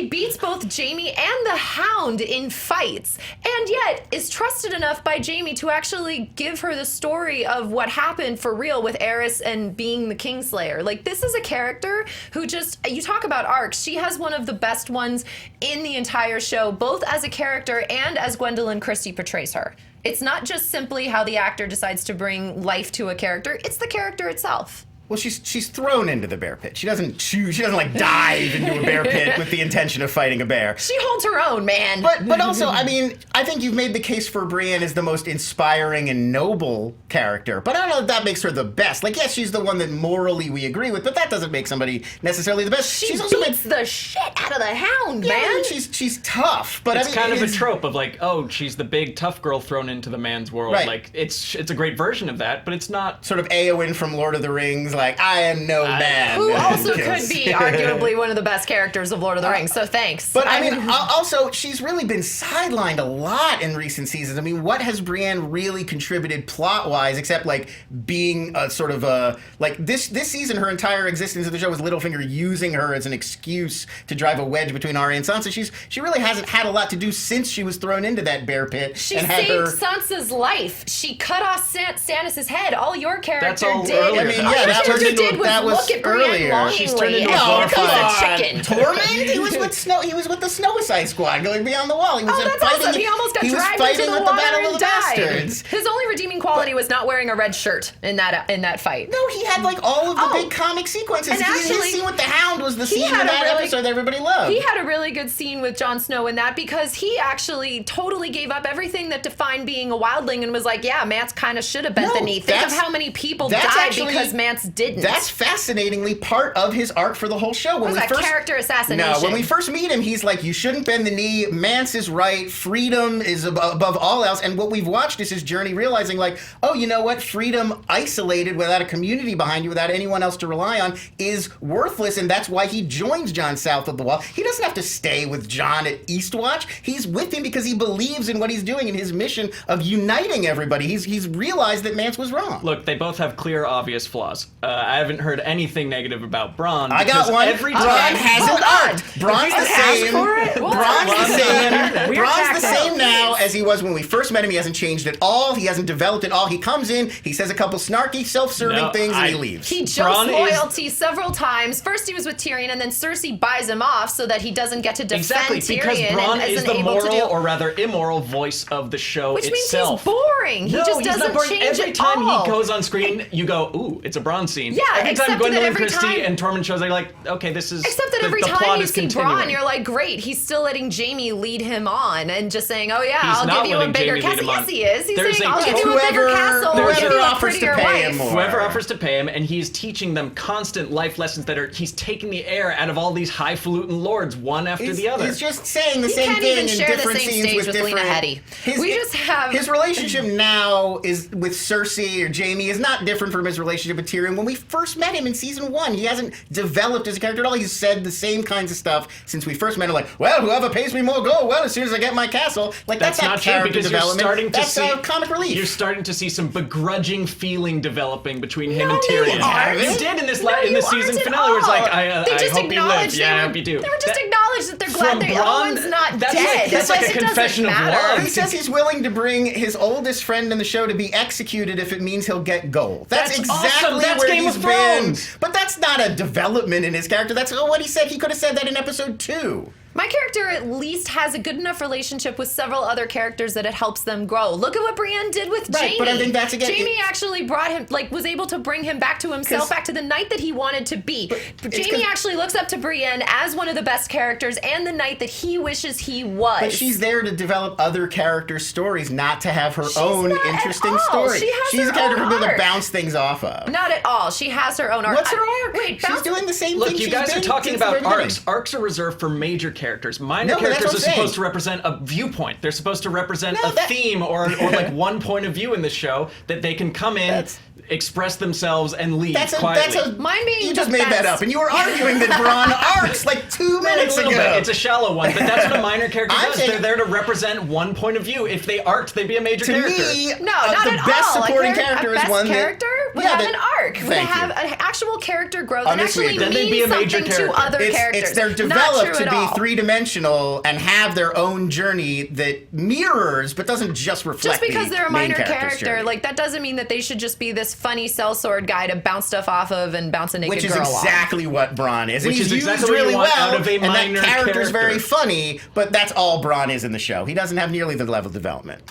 beats both Jaime and the Hound in fights, and yet is trusted enough by Jaime to actually give her the story of what happened for real with Aerys and being the Kingslayer. Like, this is a character who just, you talk about arcs, she has one of the best ones in the entire show, both as a character and as Gwendolyn Christie portrays her. It's not just simply how the actor decides to bring life to a character, it's the character itself. Well, she's thrown into the bear pit. She doesn't choose. She doesn't like dive into a bear pit with the intention of fighting a bear. She holds her own, man. But also, I mean, I think you've made the case for Brienne as the most inspiring and noble character. But I don't know if that makes her the best. Like, yes, she's the one that morally we agree with, but that doesn't make somebody necessarily the best. She's also beats the shit out of the Hound, yeah, man. She's tough, but it's I mean, kind of a trope of like, oh, she's the big tough girl thrown into the man's world. Right. Like, it's a great version of that, but it's not sort of Eowyn from Lord of the Rings. Like, I am no man. Who also could be arguably one of the best characters of Lord of the Rings, so thanks. But I mean, also, she's really been sidelined a lot in recent seasons. I mean, what has Brienne really contributed plot-wise, except like being a sort of a, like this season, her entire existence of the show was Littlefinger using her as an excuse to drive a wedge between Arya and Sansa. She really hasn't had a lot to do since she was thrown into that bear pit. She saved Sansa's life. She cut off Stannis' head. All your character That's all did. earlier. I mean, all yeah, your that was character did was that was look at Brienne earlier. longingly. She's turned into a Oh, piece glorified of chicken. Tormund? He was with the Suicide Squad going beyond the wall. He was that's fighting. awesome. He almost got dragged fighting into the with the water Battle of and the died. Bastards. His only redeeming quality was not wearing a red shirt in that fight. No, he had like all of the big comic sequences. And actually, his scene with the Hound was the he scene in had a that really- episode that everybody loved. He had a really good scene with Jon Snow in that because he actually totally gave up everything that defined being a wildling and was like, yeah, Mance kind of should have bent the knee. Think of how many people died because Mance didn't. That's fascinatingly part of his arc for the whole show. When was that character assassination? No, when we first meet him, he's like, you shouldn't bend the knee. Mance is right. Freedom is above all else. And what we've watched is his journey realizing like, oh, you know what? Freedom isolated without a community behind you, without anyone else to rely on, is worthless. And that's why he joins Jon south of the wall. He doesn't have to stay with Jon at Eastwatch. He's with him because he believes in what he's doing and his mission of uniting everybody. He's realized that Mance was wrong. Look, they both have clear, obvious flaws. I haven't heard anything negative about Bronn. I got because one. Every Bronn time hasn't arced. Bronn's the same. Bronn's the same now as he was when we first met him. He hasn't changed at all. He hasn't developed at all. He comes in, he says a couple snarky, self-serving things, and he leaves. He jokes loyalty several times. First he was with Tyrion, and then Cersei buys him off so that he doesn't get to defend Tyrion. Because Bronn and is the moral, or rather immoral, voice of the show Which itself. means he's boring. He just doesn't change Every time at all. he goes on screen, you go, ooh, it's a Bronn scene. Yeah, every except time that Gwendolyn every Christie time- and Tormund shows, they're like, okay, this is Except that the every plot time you is see continuing. Bronn, you're like, great, he's still letting Jaime lead him on and just saying, oh yeah, He's I'll not give you a letting bigger Jaime lead castle. him on. Yes, he is. He's There's saying, a- I'll give you a bigger castle. I'll give you a offers to prettier pay him wife. more. Whoever offers to pay him, and he's teaching them constant life lessons that are, he's taking the air out of all these highfalutin lords, one after the other. He's just saying the He same can't thing even in share the different same scenes stage with with Lena different. Headey. We just have- his relationship now is with Cersei or Jaime is not different from his relationship with Tyrion. When we first met him in season 1, he hasn't developed as a character at all. He's said the same kinds of stuff since we first met him. Like, well, whoever pays me more gold, well, as soon as I get my castle. Like that's not true character because you're development. starting to That's see comic relief. You're starting to see some begrudging feeling developing between him No, and you Tyrion. aren't. You did in this No, in you the season aren't at finale, where it's like, all. I They just hope he lives. acknowledged Yeah, I they hope you do. They were just acknowledged that they're glad From that Bronn, Owen's not that's dead. that's like a it doesn't confession of matter. love. He says he's willing to bring his oldest friend in the show to be executed if it means he'll get gold. That's exactly awesome. That's where Game he's of been. Thrones. But that's not a development in his character. That's what he said. He could have said that in episode 2. My character at least has a good enough relationship with several other characters that it helps them grow. Look at what Brienne did with Right, Jaime. but I think that's again- Jaime actually brought him, was able to bring him back to himself, back to the knight that he wanted to be. Jaime actually looks up to Brienne as one of the best characters and the knight that he wishes he was. But she's there to develop other characters' stories, not to have her own not at interesting all. story. She has She's her a character own for people to arc. bounce things off of. Not at all. She has her own arc. What's her arc? Wait, She's doing the same Look, thing you she's guys are been talking since the about very arcs. beginning. Arcs are reserved for major characters. Minor No, but that's characters what are I'm supposed saying. to represent a viewpoint. They're supposed to represent No, a that- theme or like one point of view in the show that they can come in, express themselves, and leave quietly. Mine being you the just made that best. up, and you were arguing that Bronn arcs like 2 minutes A little ago. bit. It's a shallow one, but that's what a minor character I'm does. saying- They're there to represent one point of view. If they arced, they'd be a major To character. me, No, not the at best all. supporting Like, character a is best one character would yeah, have that- an arc. Would thank have you. an actual character growth On and this we actually agree. Then they'd be mean a major something to character. other characters. It's they're Not developed true to at be all. three-dimensional and have their own journey that mirrors, but doesn't just reflect. Just because the they're a main minor character's character, journey. like that doesn't mean that they should just be this funny sellsword guy to bounce stuff off of and bounce a naked Which is girl off. exactly what Bronn is. And Which he's is used exactly what you really want well, out of a and that minor character's character. very funny, but that's all Bronn is in the show. He doesn't have nearly the level of development.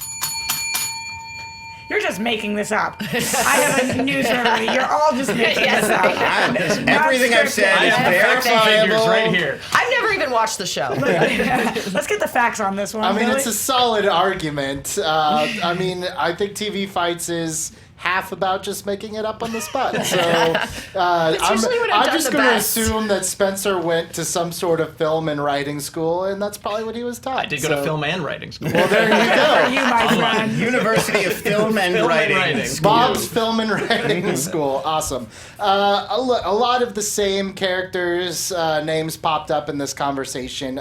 You're just making this up. I have a news for everybody. You're all just making this up. Everything I've said I is have facts and figures verifiable. right here. I've never even watched the show. Let's get the facts on this one. I mean, Billy. it's a solid argument. I mean, I think TV Fights is half about just making it up on the spot. So usually what I've I'm done just the going to best. assume that Spencer went to some sort of film and writing school, and that's probably what he was taught. I did go to film and writing school. Well, there you go. you, my friend. University of Film and Film and Writing. Writing. School. Bob's Film and Writing School. Awesome. A lot of the same characters' names popped up in this conversation.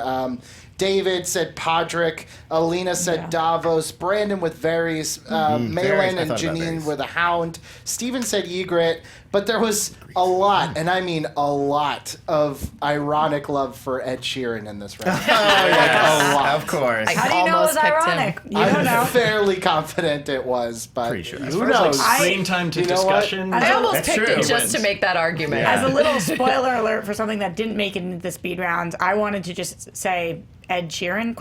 David said Podrick, Alina said Davos, Brandon with Varys, Malin Varys, I and thought about Janine Varys. with a Hound, Steven said Ygritte, but there was a lot, and I mean a lot, of ironic love for Ed Sheeran in this round. yes, a lot. of course. How do you know it was Almost picked him. ironic? You don't I'm know. fairly confident it was, but Pretty sure. As who As far knows? as like screen time to you know what? discussion. I I almost That's picked true. it It just wins. to make that argument. Yeah. As a little spoiler alert for something that didn't make it into the speed rounds, I wanted to just say Ed Sheeran ?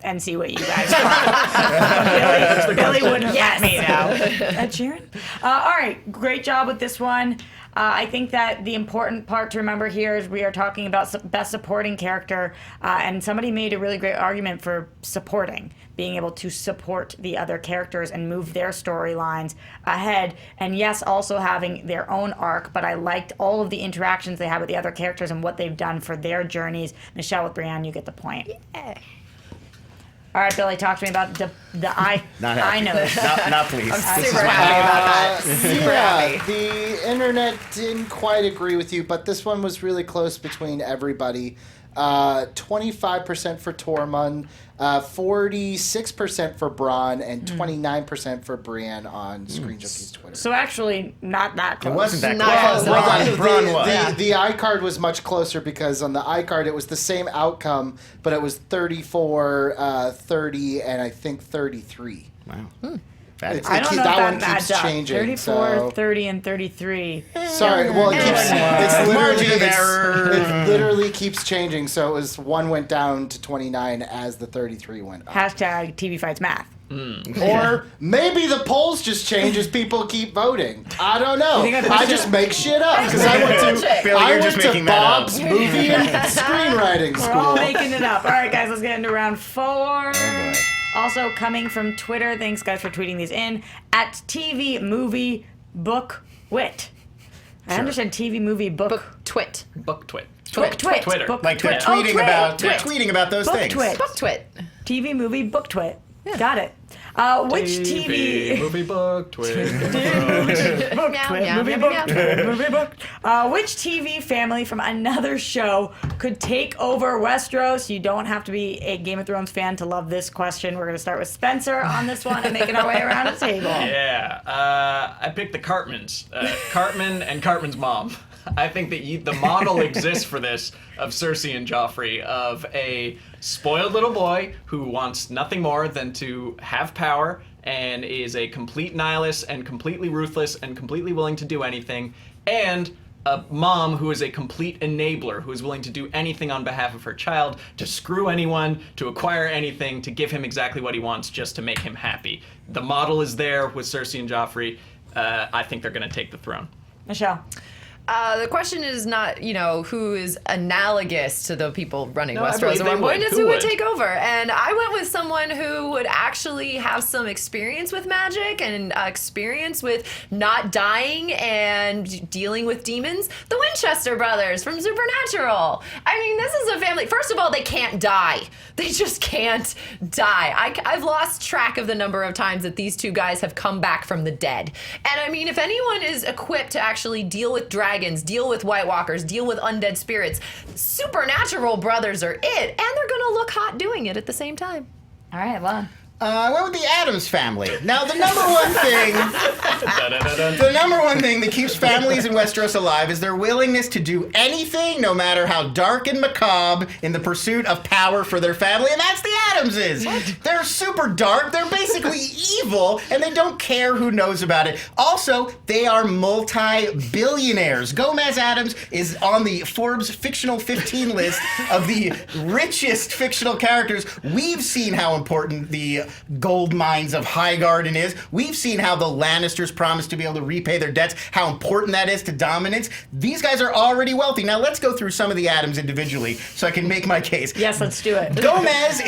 And see what you guys thought. Billy wouldn't let me know. Ed Sheeran? All right, great job with this one. I think that the important part to remember here is we are talking about best supporting character, and somebody made a really great argument for supporting, being able to support the other characters and move their storylines ahead. And yes, also having their own arc, but I liked all of the interactions they had with the other characters and what they've done for their journeys. Michelle with Brienne, you get the point. Yeah. All right, Billy, talk to me about the eye. Not I happy. know. Not pleased. Super happy about that. Super happy. The internet didn't quite agree with you, but this one was really close between everybody. 25% for Tormund, 46% for Bronn, and 29% for Brienne on Screen Junkie's Twitter. So actually, not that close. It wasn't that Not close. close. Bronn was. The iCard was much closer because on the iCard it was the same outcome, but it was 34, 30, and I think 33. Wow. That I don't know that if one that keeps match up. changing. 34, So. 30, and 33. Sorry, well, it keeps. It's Margin literally, of error. it literally keeps changing. So it was one went down to 29 as the 33 went up. Hashtag TV Fights Math. Or maybe the polls just change as people keep voting. I don't know. You think I I pushed just it? make shit up because I went to Bill, I you're went just to making that up. Bob's movie and screenwriting We're all school. making it up. All right, guys, let's get into round 4. Oh, boy. Also coming from Twitter, thanks guys for tweeting these in, at TV Movie Book Wit. I understand TV Movie Book Twit. Book twit. Book Twit. Twitter. Book Like Twit. tweeting Twit. about Twit. tweeting about those Book things. Twit. Book Twit. TV Movie Book Twit. Got it. Which TV movie book twit. book Meow, twit, meow, movie meow, book, meow. twit, movie book. Which TV family from another show could take over Westeros? You don't have to be a Game of Thrones fan to love this question. We're going to start with Spencer on this one and making our way around the table. Yeah, I picked the Cartmans. Cartman and Cartman's mom. I think that the model exists for this of Cersei and Joffrey, of a spoiled little boy who wants nothing more than to have power and is a complete nihilist and completely ruthless and completely willing to do anything, and a mom who is a complete enabler, who is willing to do anything on behalf of her child, to screw anyone, to acquire anything, to give him exactly what he wants just to make him happy. The model is there with Cersei and Joffrey. I think they're going to take the throne. Michelle. The question is not, who is analogous to the people running No, I Westeros believe at they one point. would. It's Who who would would? take over. And I went with someone who would actually have some experience with magic and experience with not dying and dealing with demons. The Winchester brothers from Supernatural. I mean, this is a family. First of all, they can't die. They just can't die. I've lost track of the number of times that these two guys have come back from the dead. And I mean, if anyone is equipped to actually deal with dragons, deal with White Walkers, deal with undead spirits, Supernatural brothers are it, and they're gonna look hot doing it at the same time. All right, Lon. I went with the Addams family. Now, the number one thing that keeps families in Westeros alive is their willingness to do anything, no matter how dark and macabre, in the pursuit of power for their family, and that's the Addamses. They're super dark, they're basically evil, and they don't care who knows about it. Also, they are multi-billionaires. Gomez Addams is on the Forbes Fictional 15 list of the richest fictional characters. We've seen how important the gold mines of Highgarden is. We've seen how the Lannisters promised to be able to repay their debts, how important that is to dominance. These guys are already wealthy. Now let's go through some of the Addams individually so I can make my case. Yes, let's do it. Gomez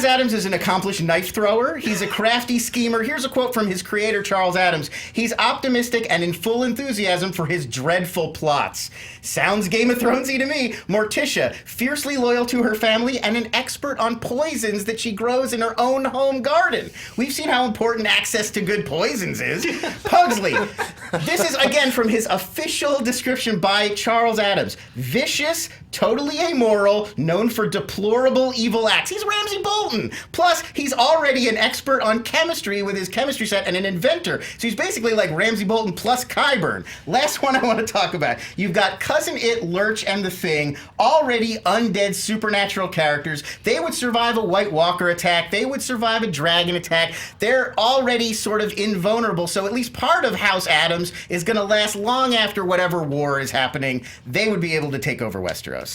Addams is an accomplished knife thrower. He's a crafty schemer. Here's a quote from his creator, Charles Addams. He's optimistic and in full enthusiasm for his dreadful plots. Sounds Game of Thronesy to me. Morticia, fiercely loyal to her family and an expert on poisons that she grows in her own home garden. We've seen how important access to good poisons is. Pugsley, this is again from his official description by Charles Addams. Vicious, totally amoral, known for deplorable evil acts. He's Ramsay Bolton. Plus, he's already an expert on chemistry with his chemistry set and an inventor. So he's basically like Ramsay Bolton plus Qyburn. Last one I want to talk about. You've got Cousin It, Lurch, and the Thing, already undead supernatural characters. They would survive a White Walker attack. They would survive a dragon attack. They're already sort of invulnerable, so at least part of House Addams is going to last long after whatever war is happening. They would be able to take over Westeros.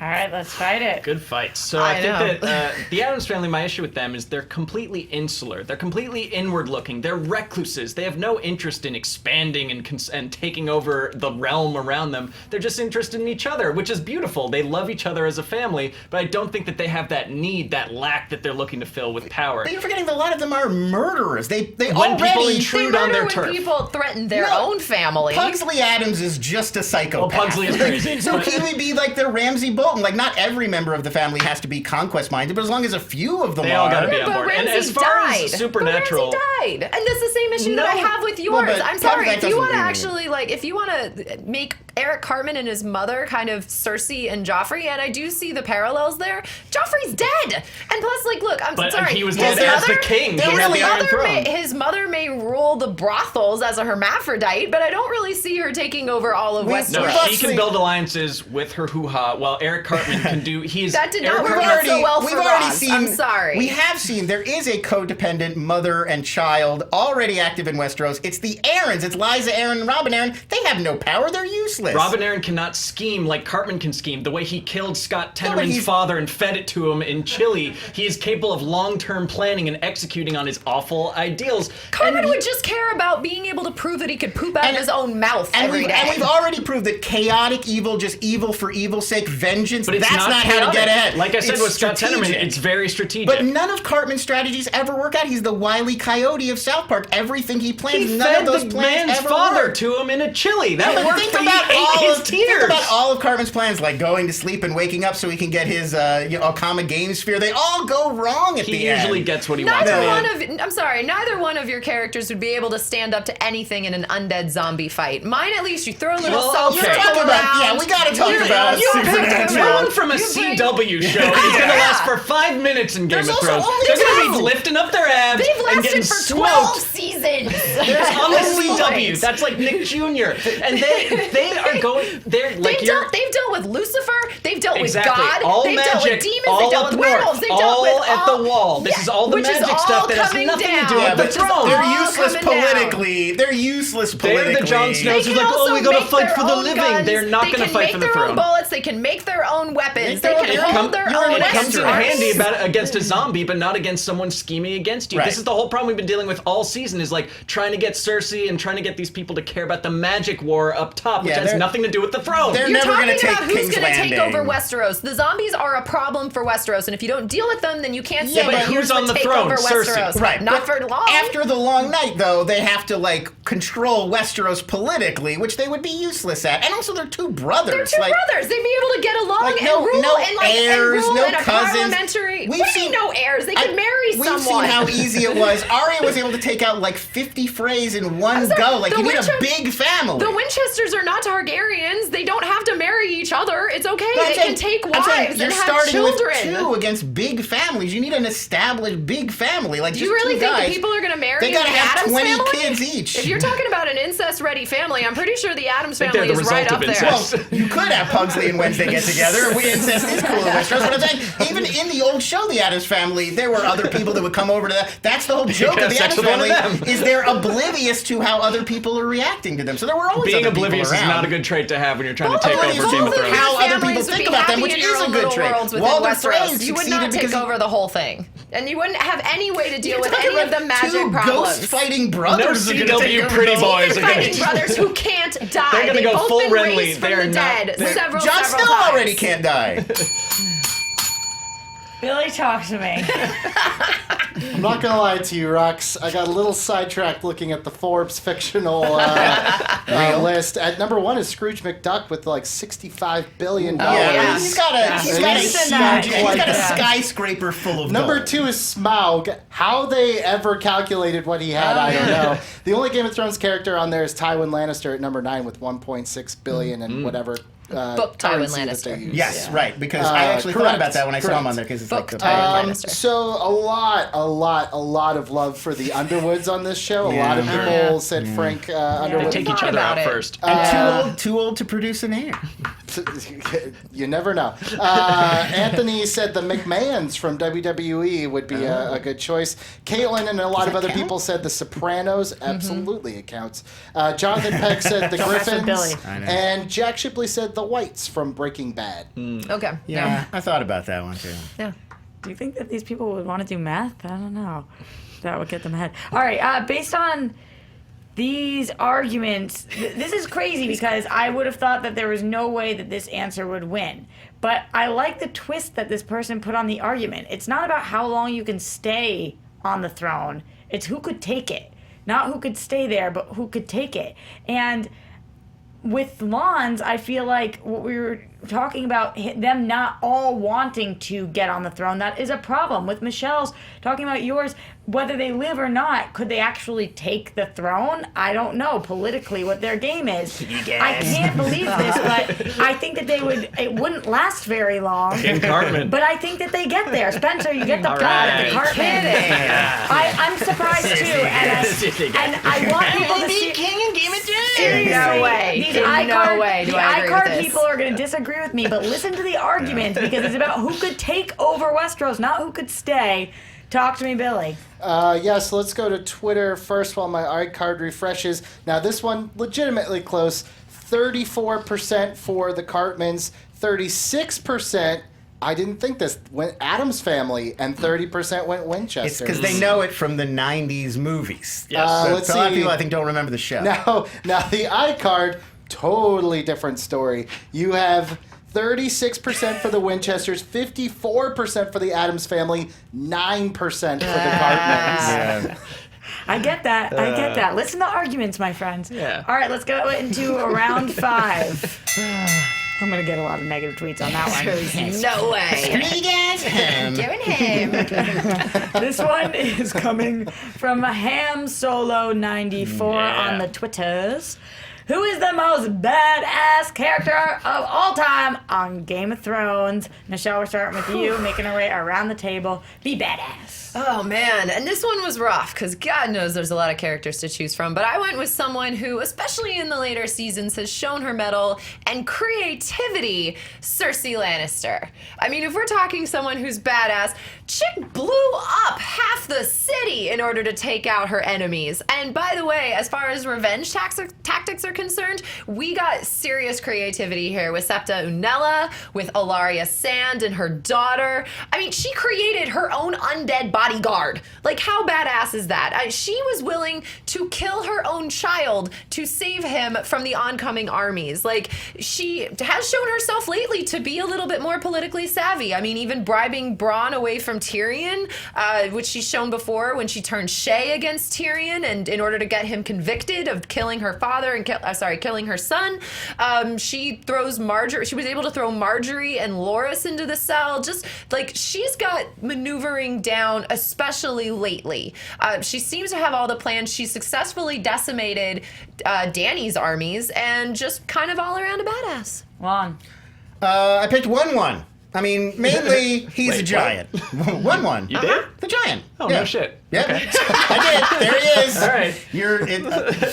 All right, let's fight it. Good fight. So I think that the Addams family, my issue with them is they're completely insular. They're completely inward-looking. They're recluses. They have no interest in expanding and taking over the realm around them. They're just interested in each other, which is beautiful. They love each other as a family, but I don't think that they have that need, that lack that they're looking to fill with power. But you're forgetting that a lot of them are murderers. They When already people They intrude on murder their when turf. people threaten their No, own family. Pugsley Addams is just a psychopath. Well, Pugsley is crazy. So but- he would be like the Ramsay Bolton. Like, not every member of the family has to be conquest-minded, but as long as a few of them They all are. gotta be on But board. Ramsay And as far died. as Supernatural, But Ramsay died. And that's the same issue that I have with yours. Well, but I'm part of sorry. that If you doesn't want to mean actually, if you want to make Eric Cartman and his mother, kind of Cersei and Joffrey, and I do see the parallels there. Joffrey's dead, and plus, like, look, I'm But sorry, he was dead as the king. He had the Iron Throne. His mother may rule the brothels as a hermaphrodite, but I don't really see her taking over all of Westeros. No, she can build alliances with her hoo-ha, while Eric Cartman can do. That did not work out so well for Ross. I'm sorry. We have seen there is a codependent mother and child already active in Westeros. It's the Aarons. It's Lysa Arryn and Robin Arryn. They have no power. They're useless. Robin Arryn cannot scheme like Cartman can scheme. The way he killed Scott Tenorman's father and fed it to him in Chile, he is capable of long-term planning and executing on his awful ideals. Cartman would just care about being able to prove that he could poop out of his own mouth every day. And we've already proved that chaotic evil, just evil for evil's sake, vengeance, But it's that's not how to chaotic. get ahead. Like I said It's with Scott Tenorman, strategic. it's very strategic. But none of Cartman's strategies ever work out. He's the Wile E. Coyote of South Park. Everything he plans, he none fed of those the plans man's ever father work. to him in a chili. That Yeah, worked, think but about he ate his tears. Think about all of Cartman's plans, like going to sleep and waking up so he can get his Okama game sphere. They all go wrong at the He end. usually gets what he wants. Neither one of your characters would be able to stand up to anything in an undead zombie fight. Mine, at least, you throw a little salt you're sprinkle talking about- around. yeah, we gotta talk about You picked Supernatural. one from a CW show. He's gonna last for 5 minutes in Game There's of also Thrones. only They're gonna be two. lifting up their abs They've and lasted getting for smoked. 12 seasons. There's on the Only CW. points. That's like Nick Jr. And they are going. They're like They've dealt with Lucifer. They've dealt Exactly. with God. All they've magic, dealt with demons. all They've dealt up with north, werewolves. They've all dealt with at the wall. This is all the which is magic all stuff that has coming nothing to do down. with the Which is throne. all They're useless coming down. politically. They're useless politically. They're the Jon Snows They who's can like, also oh, we gotta make fight their for the own living. guns. They're not They gonna can fight make for the their throne. own bullets. They can make their own weapons. They their can own- hold their own It comes in weapons. handy against a zombie, but not against someone scheming against you. Right. This is the whole problem we've been dealing with all season, is like trying to get Cersei and trying to get these people to care about the magic war up top, which Yeah, has they're- nothing to do with the throne. they're You're never talking gonna take about who's King's going to take Landing. over Westeros. The zombies are a problem for Westeros, and if you don't deal with them, then you can't say Yeah, but that who's who's on the take throne? over Cersei. Westeros. Right, Not but for long. After the long night, though, they have to control Westeros politically, which they would be useless at. And also, they're two brothers. They're two brothers. They'd be able to get along and no rule heirs, and rule no in a cousins. parliamentary. What do you mean no heirs? They could marry We've someone. seen how easy it was. Arya was able to take out 50 Freys in one sorry, go. Like the you need a Winchester- big family. The Winchesters are not Targaryens. They don't have to marry each other. It's okay. But I'm They saying- can take I'm saying wives you're and have starting children. with two against big families. You need an established big family. Like Do just you really two think guys. that people are going to marry They in gotta the have Addams 20 family? kids each. If you're talking about an incest-ready family, I'm pretty sure the Addams think they're family the is right result up of there. incest. Well, you could have Pugsley and Wednesday get together. We incest is cool in Westeros. But I'm saying, even in the old show, The Addams Family, there were other people that would come over to that. That's the whole joke Yeah, of The sex Addams with one of Family, them. is they're oblivious to how other people are reacting to them. So there were always Being other people oblivious is around. not a good trait to have when you're trying Both to take of over these- Game of both of Thrones. How other families people would think be about them, happy which in is your a own good little trait. worlds within Walder Westeros. Frey You would succeeded not take because- over the whole thing, and you wouldn't have any way to deal You're with talking any of the about magic two problems. ghost-fighting No brothers are gonna take CW over pretty the whole- boys are Fighting gonna. brothers who can't die. They're gonna They've go both full been Renly. raised They from are the not- dead they're- several Jon times. Snow already can't die. Billy, talk to me. I'm not gonna lie to you, Rox. I got a little sidetracked looking at the Forbes fictional list. At number 1 is Scrooge McDuck with $65 billion. Yeah, he's got a He's got a skyscraper full of Number gold. 2 is Smaug. How they ever calculated what he had, I don't know. The only Game of Thrones character on there is Tywin Lannister at number 9 with 1.6 billion and whatever. Book Tywin currency that Lannister. they use. Yes, right. Because I actually thought correct, about that when I saw him correct. on there because it's Book like the Tywin Lannister. So a lot of love for the Underwoods on this show. A lot of people said Frank Underwood. They take each other about out it. first. And too old to produce an heir. You never know. Anthony said the McMahons from WWE would be a good choice. Caitlin and a lot of other people said the Sopranos. Absolutely, it counts. Jonathan Peck said the mess with Billy. Griffins. I know. And Jack Shipley said the Whites from Breaking Bad. Okay. Yeah, I thought about that one too. Yeah. Do you think that these people would want to do math? I don't know. That would get them ahead. All right, based on these arguments, this is crazy because I would have thought that there was no way that this answer would win. But I like the twist that this person put on the argument. It's not about how long you can stay on the throne. It's who could take it. Not who could stay there, but who could take it. And with Lawns, I feel like what we were talking about them not all wanting to get on the throne. That is a problem. With Michelle's, talking about yours, whether they live or not, could they actually take the throne? I don't know politically what their game is. I can't believe this, but I think that it wouldn't last very long. King Cartman. But I think that they get there. Spencer, you get the plot of the Cartman. I'm surprised too, and I want people to see. King and Game of Thrones. Seriously, No way. These In iCard, no way do the I agree with iCard this. people are going to disagree with me, but listen to the argument because it's about who could take over Westeros, not who could stay. Talk to me, Billy. Yes, let's go to Twitter first while my iCard refreshes. Now, this one legitimately close. 34% for the Cartmans, 36%. I didn't think this went Adams Family, and 30% went Winchester. It's because they know it from the 90s movies. Yes. Let's A lot of see. people, I think, don't remember the show. Now the iCard, totally different story. You have 36% for the Winchesters, 54% for the Adams Family, 9% for the Cartmans. Yeah. I get that. I get that. Listen to arguments, my friends. Yeah. All right, let's go into round 5. I'm going to get a lot of negative tweets on that one. No way. You guys? Giving him. This one is coming from Ham Solo 94 on the Twitters. Who is the most badass character of all time on Game of Thrones? Michelle, we're starting with you, making our way around the table. Be badass. Oh man, and this one was rough because God knows there's a lot of characters to choose from, but I went with someone who, especially in the later seasons, has shown her mettle and creativity, Cersei Lannister. I mean, if we're talking someone who's badass, chick blew up half the city in order to take out her enemies. And by the way, as far as revenge tactics are concerned, we got serious creativity here with Septa Unella, with Ilaria Sand and her daughter. I mean, she created her own undead bodyguard. Like, how badass is that? She was willing to kill her own child to save him from the oncoming armies. Like, she has shown herself lately to be a little bit more politically savvy. I mean, even bribing Bronn away from Tyrion, which she's shown before when she turned Shay against Tyrion, and in order to get him convicted of killing her father and killing her son. She was able to throw Marjorie and Loras into the cell. Just like, she's got maneuvering down, especially lately. She seems to have all the plans. She successfully decimated Dany's armies and just kind of all around a badass. Juan. I picked 1-1. I mean, mainly, he's a giant. 1-1. You did? The giant. Oh, yeah. no shit. Yeah, Okay. I did. There he is. All right.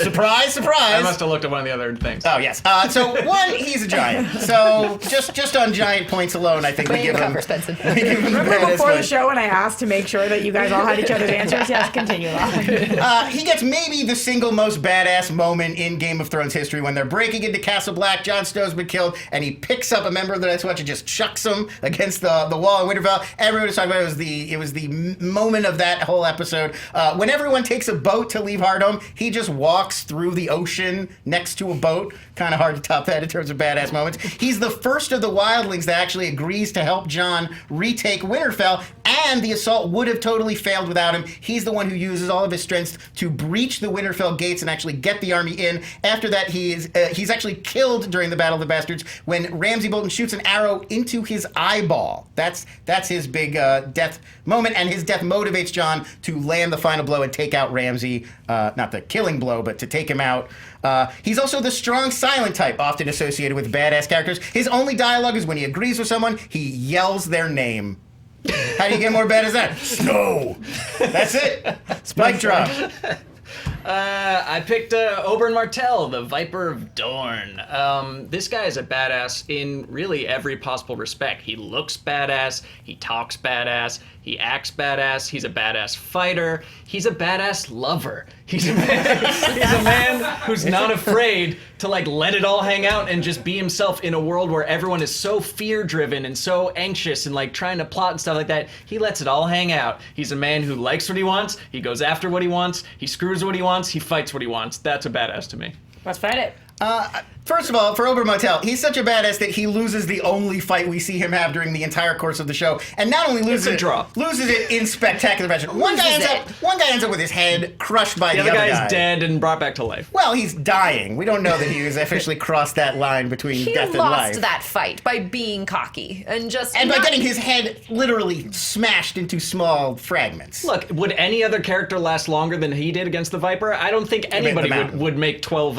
Surprise, surprise. I must have looked at one of the other things. Oh, yes. So, 1, he's a giant. So, just on giant points alone, I think we give him... Spencer. we give him Remember badass before the points. show when I asked to make sure that you guys all had each other's answers? Yes, continue on. He gets maybe the single most badass moment in Game of Thrones history when they're breaking into Castle Black. Jon Snow's been killed, and he picks up a member of the Night's Watch and just chucks him against the wall in Winterfell. Everyone was talking about it was the moment of that whole episode. When everyone takes a boat to leave Hardhome, he just walks through the ocean next to a boat. Kind of hard to top that in terms of badass moments. He's the first of the wildlings that actually agrees to help Jon retake Winterfell, and the assault would have totally failed without him. He's the one who uses all of his strength to breach the Winterfell gates and actually get the army in. After that, he's actually killed during the Battle of the Bastards when Ramsay Bolton shoots an arrow into his eyeball. That's his big death moment, and his death motivates Jon to land the final blow and take out Ramsay. Not the killing blow, but to take him out. He's also the strong silent type, often associated with badass characters. His only dialogue is when he agrees with someone, he yells their name. How do you get more bad as that? Snow. That's it. Mic drop. I picked Oberyn Martell, the Viper of Dorne. This guy is a badass in really every possible respect. He looks badass, he talks badass, he acts badass, he's a badass fighter, he's a badass lover. He's a man who's not afraid to let it all hang out and just be himself in a world where everyone is so fear-driven and so anxious and trying to plot and stuff like that. He lets it all hang out. He's a man who likes what he wants, he goes after what he wants, he screws what he wants, he fights what he wants. That's a badass to me. Let's fight it. First of all, for Oberyn Martell, he's such a badass that he loses the only fight we see him have during the entire course of the show, and not only loses loses it in spectacular fashion. One guy ends up with his head crushed by the other guy. The other guy's dead and brought back to life. Well, he's dying. We don't know that he has officially crossed that line between death and life. He lost that fight by being cocky and by getting his head literally smashed into small fragments. Look, would any other character last longer than he did against the Viper? I don't think anybody would make 12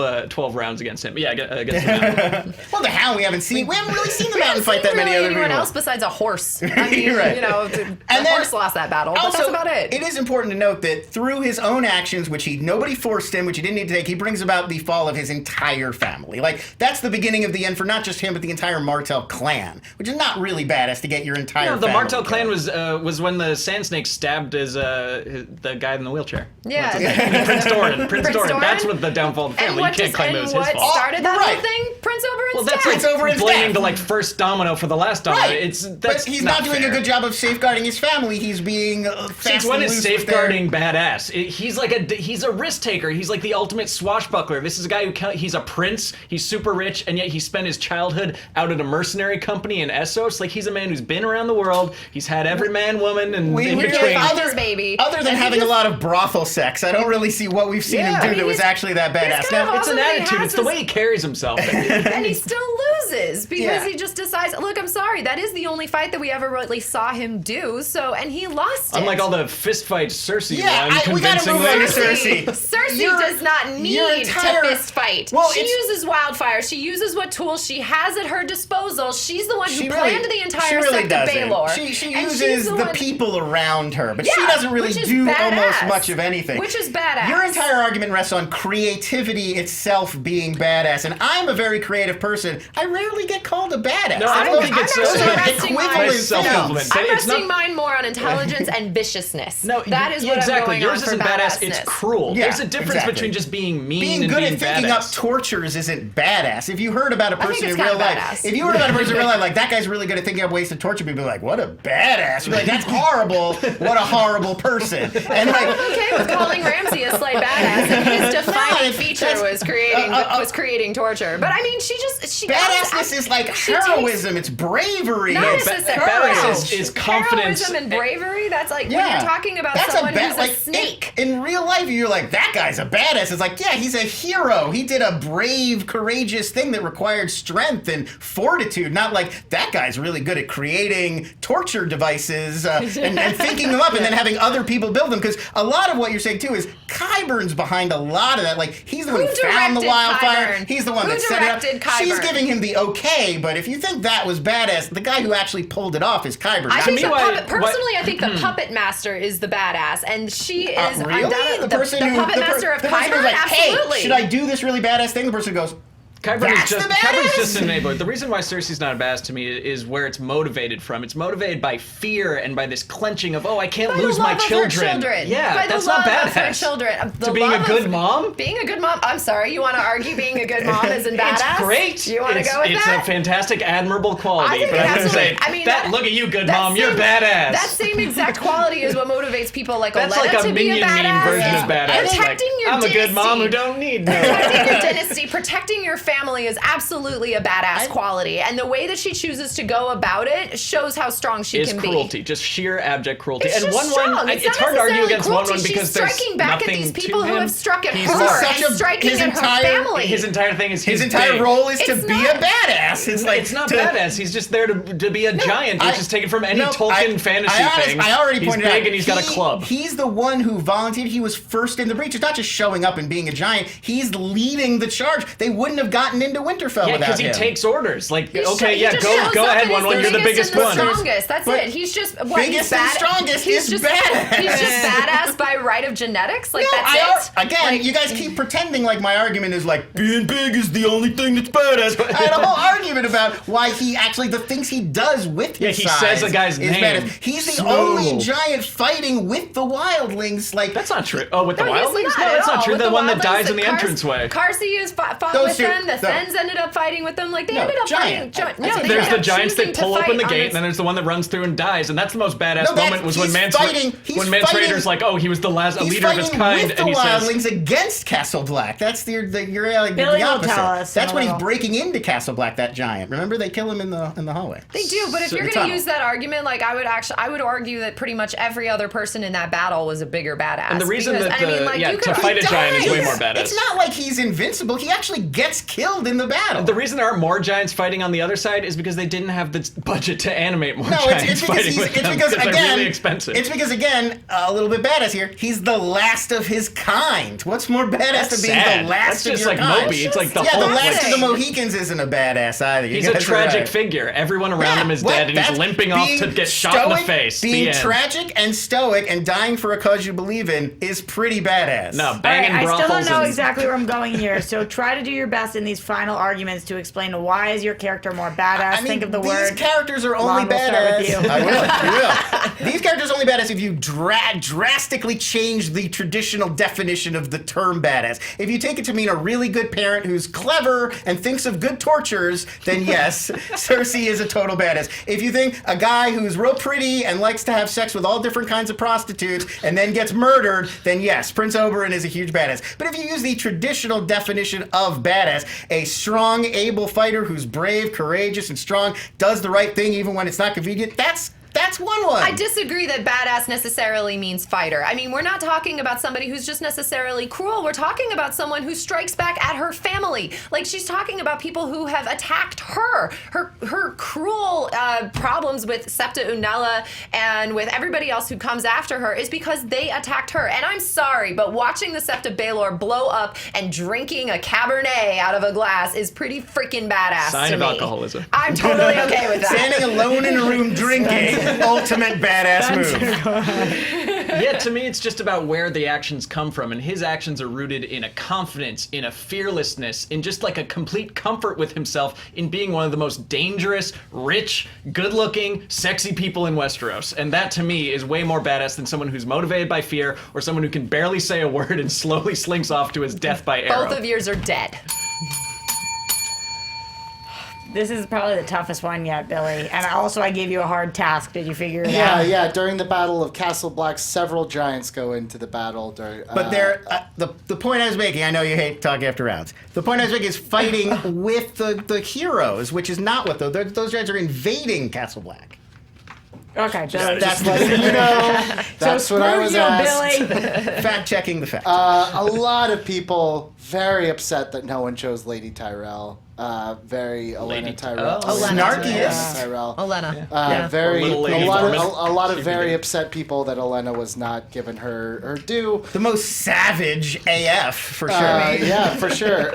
rounds against him. Yeah, against the Mountain. Well, the Hound we haven't really seen the Mountain fight that many other people. Anyone else besides a horse? I mean, right. The horse lost that battle, but also, that's about it. It is important to note that through his own actions, which nobody forced him, which he didn't need to take, he brings about the fall of his entire family. Like, that's the beginning of the end for not just him, but the entire Martell clan, which is not really badass to get your entire family. The Martell clan was when the Sand Snake stabbed the guy in the wheelchair. Yeah. Prince Doran. Prince Doran. That's what the downfall of the family. You can't claim it was his fault. What started that whole thing? Prince Oberyn's that's death. Prince Oberyn's blaming the first domino for the last domino. Right. But he's not doing a good job of safeguarding his family. He's being Since when is safeguarding badass? He's a risk taker. He's like the ultimate swashbuckler. This is a guy he's a prince. He's super rich, and yet he spent his childhood out at a mercenary company in Essos. Like, he's a man who's been around the world. He's had every man, woman, and in between. Other than having a lot of brothel sex, I don't really see what we've seen him do that was actually that badass. Now, it's an attitude. It's the way he carries himself. And he still loses because he just decides, look, I'm sorry, that is the only fight that we ever really saw him do, and he lost it. Unlike all the fist fights Cersei won we gotta move on to Cersei. Cersei does not need to fist fight. Well, she uses wildfire. She uses what tools she has at her disposal. She's the one who planned the entire sect of Baelor. She uses the people around her, but she doesn't really do almost much of anything. Which is badass. Your entire argument rests on creativity itself being badass, and I'm a very creative person. I rarely get called a badass. No, I don't think it's equivalent. I'm resting mine more on intelligence and viciousness. No, that is what exactly. I'm going Yours on for isn't badass. It's cruel. Yeah, There's a difference between just being mean being and good being at thinking up badass. tortures isn't badass. If you heard about a person in real life, like that guy's really good at thinking up ways to torture people, like, what a badass. You're like, that's horrible. What a horrible person. And like, I'm okay with calling Ramsay a slight badass, and his defining feature was creating torture. But I mean, she badassness is like heroism. It's bravery. Not necessarily. Badass is confidence. Heroism and bravery. That's like when you're talking about someone who's a snake. In real life, you're like, that guy's a badass. It's like, yeah, he's a hero. He did a brave, courageous thing that required strength and fortitude. Not like, that guy's really good at creating torture devices and thinking them up and then having other people build them. Because a lot of what you're saying, too, is Qyburn's behind a lot of that. Like, he's the one who found the wildfire. Qyburn? He's the one that set it up. Qyburn? She's giving him the okay, but if you think that was badass, the guy who actually pulled it off is Qyburn. I think I think the puppet master is the badass, and she is really? the puppet master of Qyburn. Like, absolutely. Hey, should I do this really badass thing? The person goes, Qyburn's just an enabler. The reason why Cersei's not a badass to me is where it's motivated from. It's motivated by fear and by this clenching of, I can't lose my children. Yeah, that's not badass. To being a good mom? Being a good mom. I'm sorry, you want to argue being a good mom isn't badass? It's great. You want to go with that? It's a fantastic, admirable quality. But I'm just saying, look at you, good mom. You're badass. That same exact quality is what motivates people like Olenna to be a badass. That's like a minion meme version of badass. Protecting your I'm dynasty. a good mom who don't need no. Protecting your dynasty, protecting your family is absolutely a badass quality, and the way that she chooses to go about it shows how strong she can be. Is cruelty, just sheer abject cruelty. It's and just strong. It's hard to argue against cruelty. 1-1 because there's striking back at these people who have struck at He's her and striking at her family. His entire thing is his entire role is to be a badass. It's not badass. He's just there to be a giant, which is taken from any Tolkien fantasy thing. I already pointed out. He's big and he's got a club. He's the one who volunteered. He was first in the breach. It's not just showing up and being a giant. He's leading the charge. They wouldn't have gotten into Winterfell without him. He takes orders. Like, go ahead, 1-1. You're the biggest one. Strongest. That's it. He's just biggest and strongest. He's badass. He's just badass by right of genetics. Like, that's it. Again, you guys keep pretending like my argument is like being big is the only thing that's badass. I had a whole argument about why he actually the things he does with his size. Yeah, he says a guy's name. Badass. He's the only giant fighting with the wildlings. Like that's not true. Oh, with the wildlings? No, that's not true. With The one that wildlings, dies in the Cars- entranceway. Carcius fought Those with two- them. The no. Thenns ended up fighting with them. Like they No, ended up giant. fighting. That's No, it. they There's ended the up giants that choosing pull to open the fight gate, on and then there's the one that runs through and dies, and that's the most badass No, moment. Was when he's Mance fighting Raider's like, oh, he was the last He's leader of his fighting kind, with the and he says, wildlings against Castle Black. That's you're like Billy the will opposite. tell us That's in a when he's little. breaking into Castle Black. That giant. Remember, they kill him in the hallway. They do, but if So you're the going tunnel. to use that argument, like I would argue that pretty much every other person in that battle was a bigger badass. And the reason because, that I mean, like, you to could fight a giant is way more badass. It's not like he's invincible. He actually gets killed in the battle. The reason there aren't more giants fighting on the other side is because they didn't have the budget to animate more No, giants it's because fighting with them, because they're again, really expensive. it's because again, a little bit badass here. He's the last of his kind. What's more badass That's than being sad. the last That's of just your like kind? Moby. It's like the yeah, the Hulk, last like- of the Mohicans isn't a badass either. You He's a guys are tragic right. figure. Everyone around Yeah, him is what? dead, and he's That's limping off being to get shot in the stoic, face. Being The end. tragic and stoic and dying for a cause you believe in is pretty badass. No, All right, banging I still brothels don't know and- exactly where I'm going here, so try to do your best in these final arguments to explain why is your character more badass. I mean, Think of the these word. characters are only Lon, we'll start with badass. you. I will. These characters are only badass if you drastically change the traditional definition of the term badass. If you take it to mean a really good parent who's clever and thinks of good tortures, then yes, Cersei is a total badass. If you think a guy who's real pretty and likes to have sex with all different kinds of prostitutes and then gets murdered, then yes, Prince Oberyn is a huge badass. But if you use the traditional definition of badass, a strong, able fighter who's brave, courageous, and strong, does the right thing even when it's not convenient, that's one. I disagree that badass necessarily means fighter. I mean, we're not talking about somebody who's just necessarily cruel. We're talking about someone who strikes back at her family. Like, she's talking about people who have attacked her. Her cruel problems with Septa Unella and with everybody else who comes after her is because they attacked her. And I'm sorry, but watching the Septa Baelor blow up and drinking a Cabernet out of a glass is pretty freaking badass Sign to of me. alcoholism. I'm totally okay with that. Standing alone in a room drinking, ultimate badass move. Yeah, to me, it's just about where the actions come from, and his actions are rooted in a confidence, in a fearlessness, in just like a complete comfort with himself in being one of the most dangerous, rich, good-looking, sexy people in Westeros. And that, to me, is way more badass than someone who's motivated by fear or someone who can barely say a word and slowly slinks off to his death by arrow. Both of yours are dead. This is probably the toughest one yet, Billy. And also, I gave you a hard task. Did you figure it Yeah, out? yeah. During the Battle of Castle Black, several giants go into the battle. But the point I was making, I know you hate talk after rounds. The point I was making is fighting with the heroes, which is not what those giants are invading Castle Black. Okay, Billy. That's letting you know. That's what I was asked. Billy. fact checking the fact. A lot of people very upset that no one chose Lady Tyrell. Very Olenna Tyrell. Oh, snarkiest. Tyrell. Olenna. Very Or little Lady a Dorman. lot of She very could be. upset people that Olenna was not given her due. The most savage AF for sure. Yeah, for sure.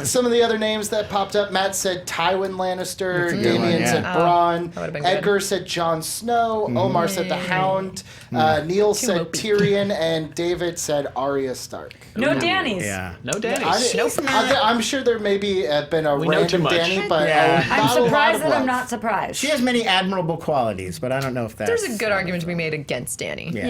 Some of the other names that popped up: Matt said Tywin Lannister, good Damien one, yeah. said Bronn, would've been good. Edgar said Jon Snow, Omar said the Hound, Neil said mopey. Tyrion, and David said Arya Stark. No Danny's. Yeah. No Danny's. I'm sure there maybe been a We know too random much. Danny, but Yeah. not I'm a lot surprised of that I'm love. not surprised. She has many admirable qualities, but I don't know if that's... There's a good argument to be made against Danny. Yeah.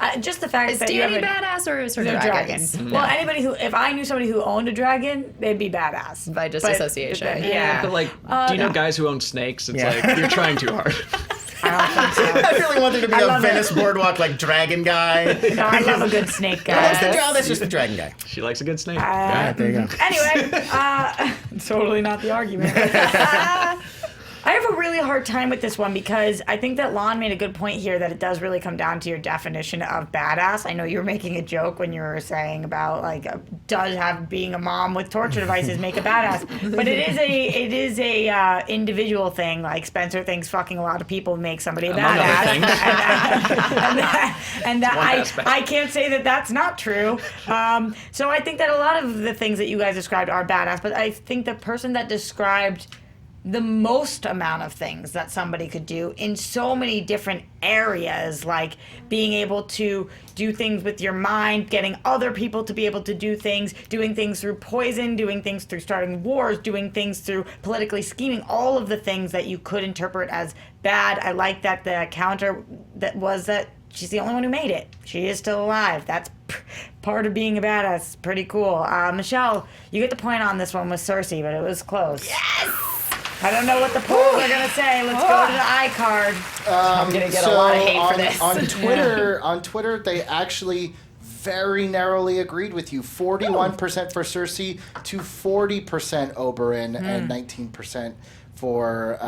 Yeah, just the fact Is that you Danny have a badass or is her the dragons? dragon. Well, anybody who, if I knew somebody who owned a dragon, they'd be badass. By just But- association. but- yeah. But like, do you know guys who own snakes? It's Yeah. like, you're trying too hard. I don't think so. I really want there to be I a love Venice it. Boardwalk like dragon guy. No, I love a good snake That's the guy. job. That's just the dragon guy. She likes a good snake. There you go. Anyway, totally not the argument. I have a really hard time with this one because I think that Lon made a good point here that it does really come down to your definition of badass. I know you were making a joke when you were saying about like does have being a mom with torture devices make a badass, but it is a individual thing. Like Spencer thinks fucking a lot of people make somebody a Among other badass, things. and that One aspect. I can't say that that's not true. So I think that a lot of the things that you guys described are badass, but I think the person that described the most amount of things that somebody could do in so many different areas, like being able to do things with your mind, getting other people to be able to do things, doing things through poison, doing things through starting wars, doing things through politically scheming, all of the things that you could interpret as bad. I like that the counter that was that she's the only one who made it. She is still alive. part of being a badass. Pretty cool. Michelle, you get the point on this one with Cersei, but it was close. Yes! I don't know what the polls are going to say. Let's go to the iCard. I'm going to get a lot of hate for this. On Twitter, they actually very narrowly agreed with you. 41% for Cersei to 40% Oberyn and 19% for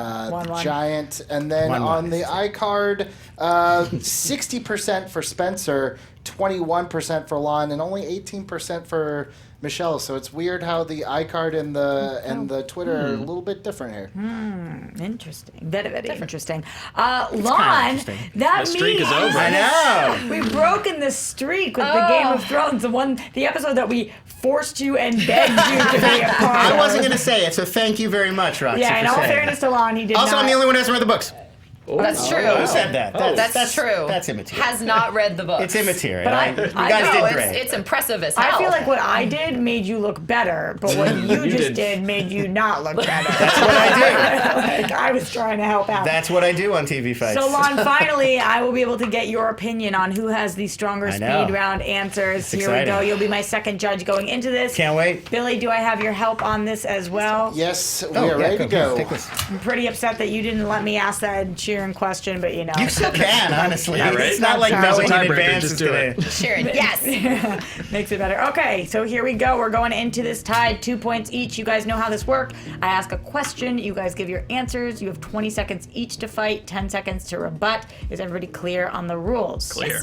Giant. And then on the iCard, 60% for Spencer, 21% for Lon, and only 18% for Michelle. So it's weird how the iCard and the Twitter are a little bit different here. Interesting. Very, very interesting. Lon, interesting. that The streak means is over. I know. we've broken the streak with the Game of Thrones, the episode that we forced you and begged you to be a part of. I wasn't going to say it, so thank you very much, Roxy. Yeah, in for all saying fairness to Lon, he did Also, not. I'm the only one who hasn't read the books. That's true. Who said that? That's true. That's immaterial. Has not read the book. It's immaterial. But I you guys No, did great. it's impressive as hell. I feel like what I did made you look better, but what you just did made you not look better. That's what I do. Like, I was trying to help out. That's what I do on TV fights. So, Lon, finally, I will be able to get your opinion on who has the stronger speed know. round answers. Here exciting. we go. You'll be my second judge going into this. Can't wait. Billy, do I have your help on this as well? Yes, we are ready to go. Take this. I'm pretty upset that you didn't let me ask that Ed Sheeran question, but you know. You still can, honestly. Yeah, right? It's not like There's a knowing in tiebreaker, advance just is do gonna. it. Sharon, yes. Makes it better. Okay, so here we go. We're going into this tied, 2 points each. You guys know how this works. I ask a question. You guys give your answers. You have 20 seconds each to fight, 10 seconds to rebut. Is everybody clear on the rules? Clear.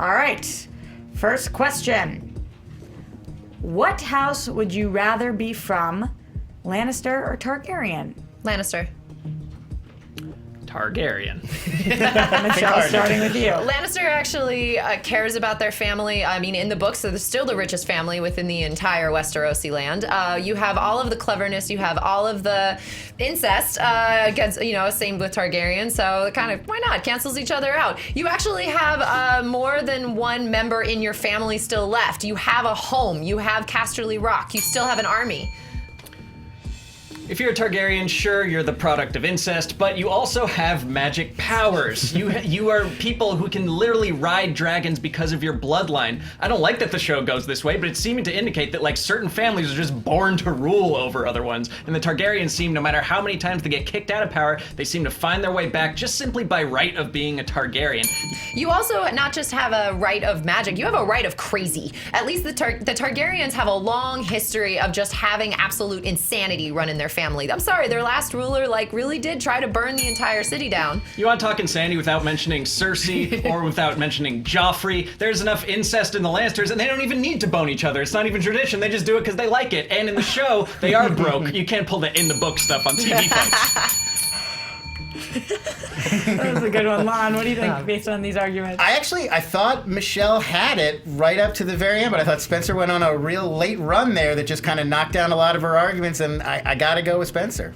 All right. First question. What house would you rather be from, Lannister or Targaryen? Lannister. Targaryen. Michelle, starting with you. Lannister actually cares about their family. I mean, in the books, they're still the richest family within the entire Westerosi land. You have all of the cleverness. You have all of the incest. Against, same with Targaryen. So kind of, why not? Cancels each other out. You actually have more than one member in your family still left. You have a home. You have Casterly Rock. You still have an army. If you're a Targaryen, sure, you're the product of incest, but you also have magic powers. You are people who can literally ride dragons because of your bloodline. I don't like that the show goes this way, but it's seeming to indicate that certain families are just born to rule over other ones. And the Targaryens seem, no matter how many times they get kicked out of power, they seem to find their way back just simply by right of being a Targaryen. You also not just have a right of magic, you have a right of crazy. At least the Targaryens have a long history of just having absolute insanity run in their family. I'm sorry, their last ruler really did try to burn the entire city down. You want to talk insanity without mentioning Cersei or without mentioning Joffrey? There's enough incest in the Lannisters, and they don't even need to bone each other. It's not even tradition. They just do it because they like it. And in the show, they are broke. You can't pull the in the book stuff on TV fights. That was a good one. Lon, what do you think based on these arguments? I thought Michelle had it right up to the very end, but I thought Spencer went on a real late run there that just kind of knocked down a lot of her arguments, and I got to go with Spencer.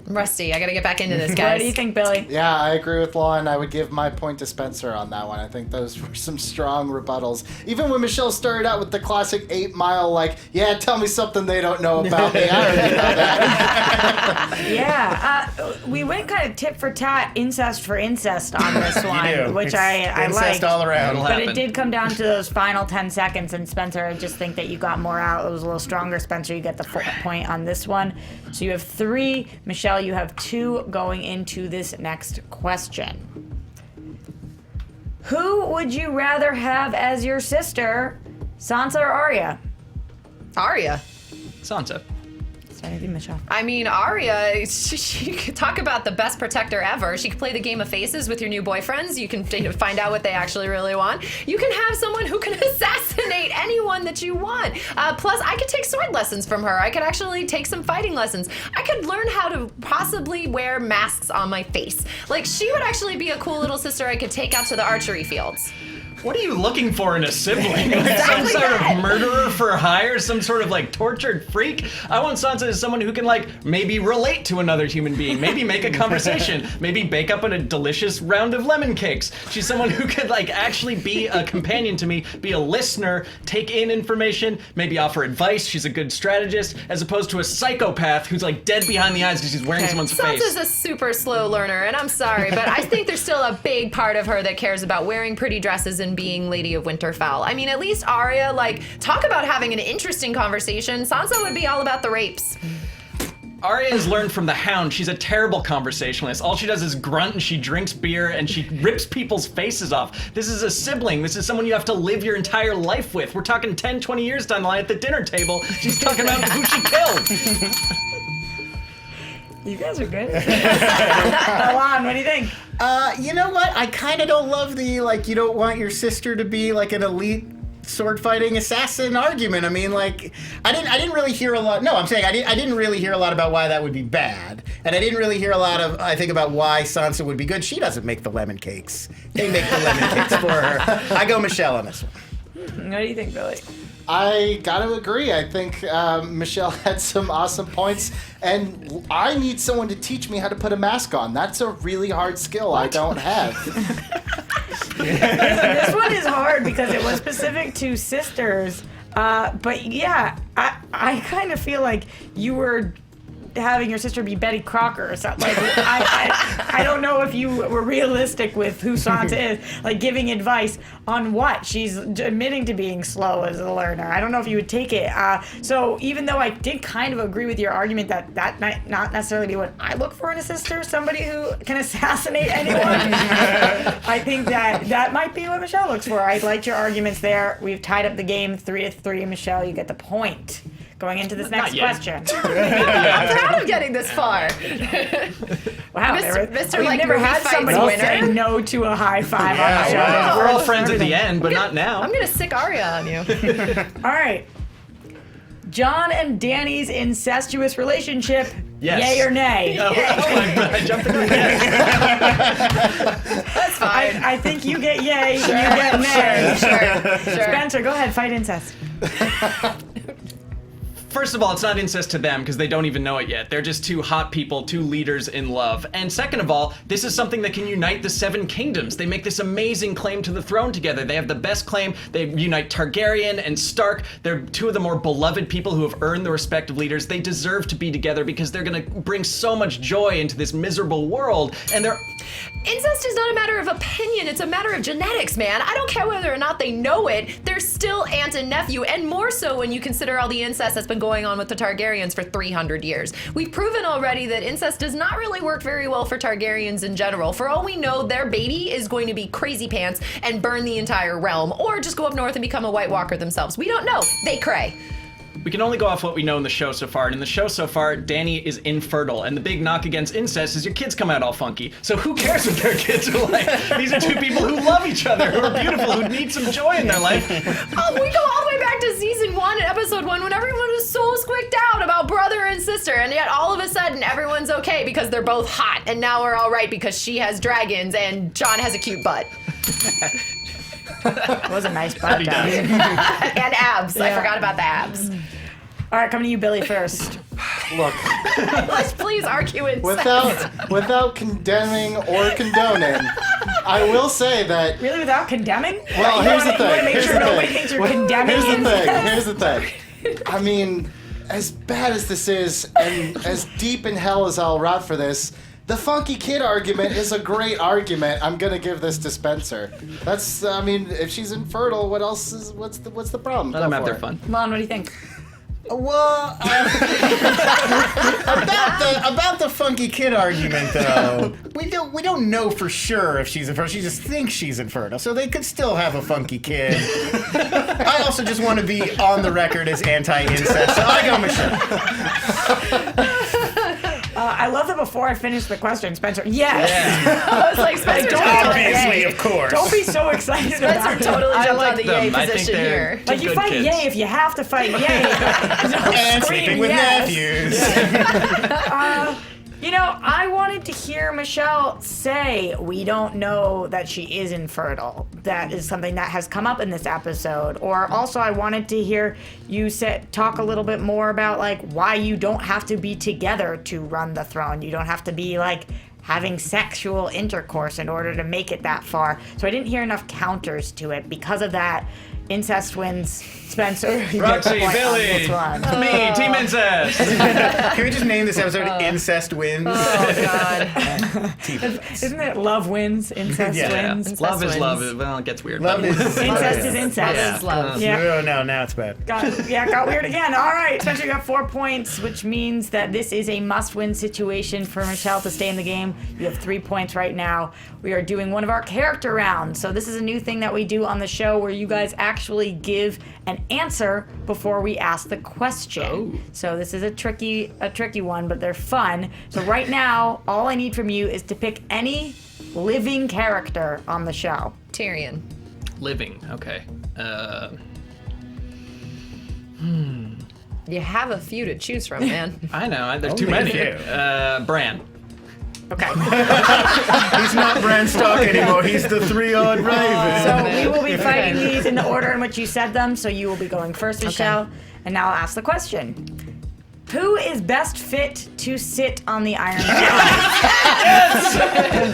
I'm rusty. I gotta get back into this, guys. What do you think, Billy? Yeah, I agree with Lon. I would give my point to Spencer on that one. I think those were some strong rebuttals. Even when Michelle started out with the classic 8 Mile, tell me something they don't know about me. I already know that. Yeah, we went kind of tit for tat, incest for incest on this one, do. which It's I incest liked. all around. That'll But happen. it did come down to those final 10 seconds, and Spencer, I just think that you got more out. It was a little stronger. Spencer, you get the full point on this one. So you have 3. Michelle, you have 2 going into this next question. Who would you rather have as your sister, Sansa or Arya? Arya. Sansa. Starting with you, Michelle. I mean, Arya, she could talk about the best protector ever. She could play the game of faces with your new boyfriends. You can find out what they actually really want. You can have someone who can assassinate anyone that you want. Plus, I could take sword lessons from her. I could actually take some fighting lessons. I could learn how to possibly wear masks on my face. She would actually be a cool little sister I could take out to the archery fields. What are you looking for in a sibling? Some Exactly sort that. of murderer for hire? Some sort of tortured freak? I want Sansa as someone who can maybe relate to another human being, maybe make a conversation, maybe bake up a delicious round of lemon cakes. She's someone who could actually be a companion to me, be a listener, take in information, maybe offer advice. She's a good strategist, as opposed to a psychopath who's dead behind the eyes because she's wearing someone's Sansa's face. a super slow learner, and I'm sorry, but I think there's still a big part of her that cares about wearing pretty dresses and than being Lady of Winterfell. I mean, at least Arya, like, talk about having an interesting conversation. Sansa would be all about the rapes. Arya has learned from the Hound. She's a terrible conversationalist. All she does is grunt and she drinks beer and she rips people's faces off. This is a sibling. This is someone you have to live your entire life with. We're talking 10, 20 years down the line at the dinner table. She's talking about who she killed. You guys are good. Alon, what do you think? You know what? I kind of don't love the, like, you don't want your sister to be like an elite sword fighting assassin argument. I mean, like, I didn't really hear a lot. No, I'm saying I didn't really hear a lot about why that would be bad, and I didn't really hear a lot of, I think, about why Sansa would be good. She doesn't make the lemon cakes. They make the lemon cakes for her. I go Michelle on this one. What do you think, Billy? I gotta agree. I think Michelle had some awesome points, and I need someone to teach me how to put a mask on. That's a really hard skill I don't have. This one is hard because it was specific to sisters. But yeah, I kind of feel like you were having your sister be Betty Crocker or something. Like, I don't know if you were realistic with who Sansa is, like giving advice on what. She's admitting to being slow as a learner. I don't know if you would take it. So even though I did kind of agree with your argument that might not necessarily be what I look for in a sister, somebody who can assassinate anyone, I think that might be what Michelle looks for. I liked your arguments there. We've tied up the game 3-3. Michelle, you get the point. Going into this next question. I'm proud of getting this far. Wow, Mr. We've like, never movie had fights somebody winner. say no to a high five on the show. wow. We're all friends at the end, but not now. I'm gonna sick Arya on you. All right. John and Dany's incestuous relationship, Yes. yay or nay? Oh my God, I jumped into it. Yes. That's fine. I think you get yay, you get nay. Sure. Spencer, go ahead, fight incest. First of all, it's not incest to them because they don't even know it yet. They're just two hot people, two leaders in love. And second of all, this is something that can unite the Seven Kingdoms. They make this amazing claim to the throne together. They have the best claim. They unite Targaryen and Stark. They're two of the more beloved people who have earned the respect of leaders. They deserve to be together because they're going to bring so much joy into this miserable world. And they're... Incest is not a matter of opinion, it's a matter of genetics, man. I don't care whether or not they know it, they're still aunt and nephew, and more so when you consider all the incest that's been going on with the Targaryens for 300 years. We've proven already that incest does not really work very well for Targaryens in general. For all we know, their baby is going to be crazy pants and burn the entire realm, or just go up north and become a White Walker themselves. We don't know. They cray. We can only go off what we know in the show so far, and in the show so far, Dany is infertile, and the big knock against incest is your kids come out all funky. So who cares what their kids are like? These are two people who love each other, who are beautiful, who need some joy in their life. Oh, we go all the way back to season 1 and episode 1 when everyone was so squicked out about brother and sister, and yet all of a sudden everyone's okay because they're both hot, and now we're all right because she has dragons and Jon has a cute butt. It was a nice butt. He does. And abs. I Yeah. forgot about the abs. All right, coming to you, Billy, first. Look, Let's please argue incest. without condemning or condoning, I will say that. Really, without condemning? Well, You here's the wanna- you wanna thing. make Here's sure the nobody thing. thinks you're condemning Here's the thing. incest. Here's the thing. I mean, as bad as this is, and as deep in hell as I'll rot for this, the funky kid argument is a great argument. I'm gonna give this to Spencer. That's, I mean, if she's infertile, what else is? What's the problem? Let them Go have for their it. fun. Lon, what do you think? Well, about the funky kid argument though, we don't know for sure if she's infertile. She just thinks she's infertile, so they could still have a funky kid. I also just want to be on the record as anti-incest, so I go Michelle. I love that before I finished the question, Spencer, yes. I was like, Spencer, Obviously, of course. Don't be so excited about Spencer it. totally I jumped like on the them. yay I think position they're here. two Like, you good fight kids. yay if you have to fight yay. Don't And scream sleeping with yes. nephews. You know, I wanted to hear Michelle say we don't know that she is infertile. That is something that has come up in this episode. Or also I wanted to hear you talk a little bit more about like why you don't have to be together to run the throne. You don't have to be like having sexual intercourse in order to make it that far. So I didn't hear enough counters to it. Because of that, Incest wins. Spencer, you get the Roxy, point on Billy, this one. me, Team Incest. Can we just name this episode Incest Wins? Oh God. Isn't it love wins, incest Yeah. wins? Love is wins. love. Well, it gets weird. Love but- is Incest is incest. Love is love. Yeah. Oh, no, now it's bad. Got weird again. All right, Spencer got 4 points, which means that this is a must-win situation for Michelle to stay in the game. You have 3 points right now. We are doing one of our character rounds. So this is a new thing that we do on the show where you guys actually give an answer before we ask the question. So this is a tricky one, but they're fun. So right now, all I need from you is to pick any living character on the show. Tyrion. Living. Okay. You have a few to choose from, man. I know. There's too Only many. a few. Bran. Okay. He's not Bran Stark anymore. He's the three-eyed raven. So we will be fighting these in the order in which you said them. So you will be going first, Michelle. And now I'll ask the question. Who is best fit to sit on the Iron Throne?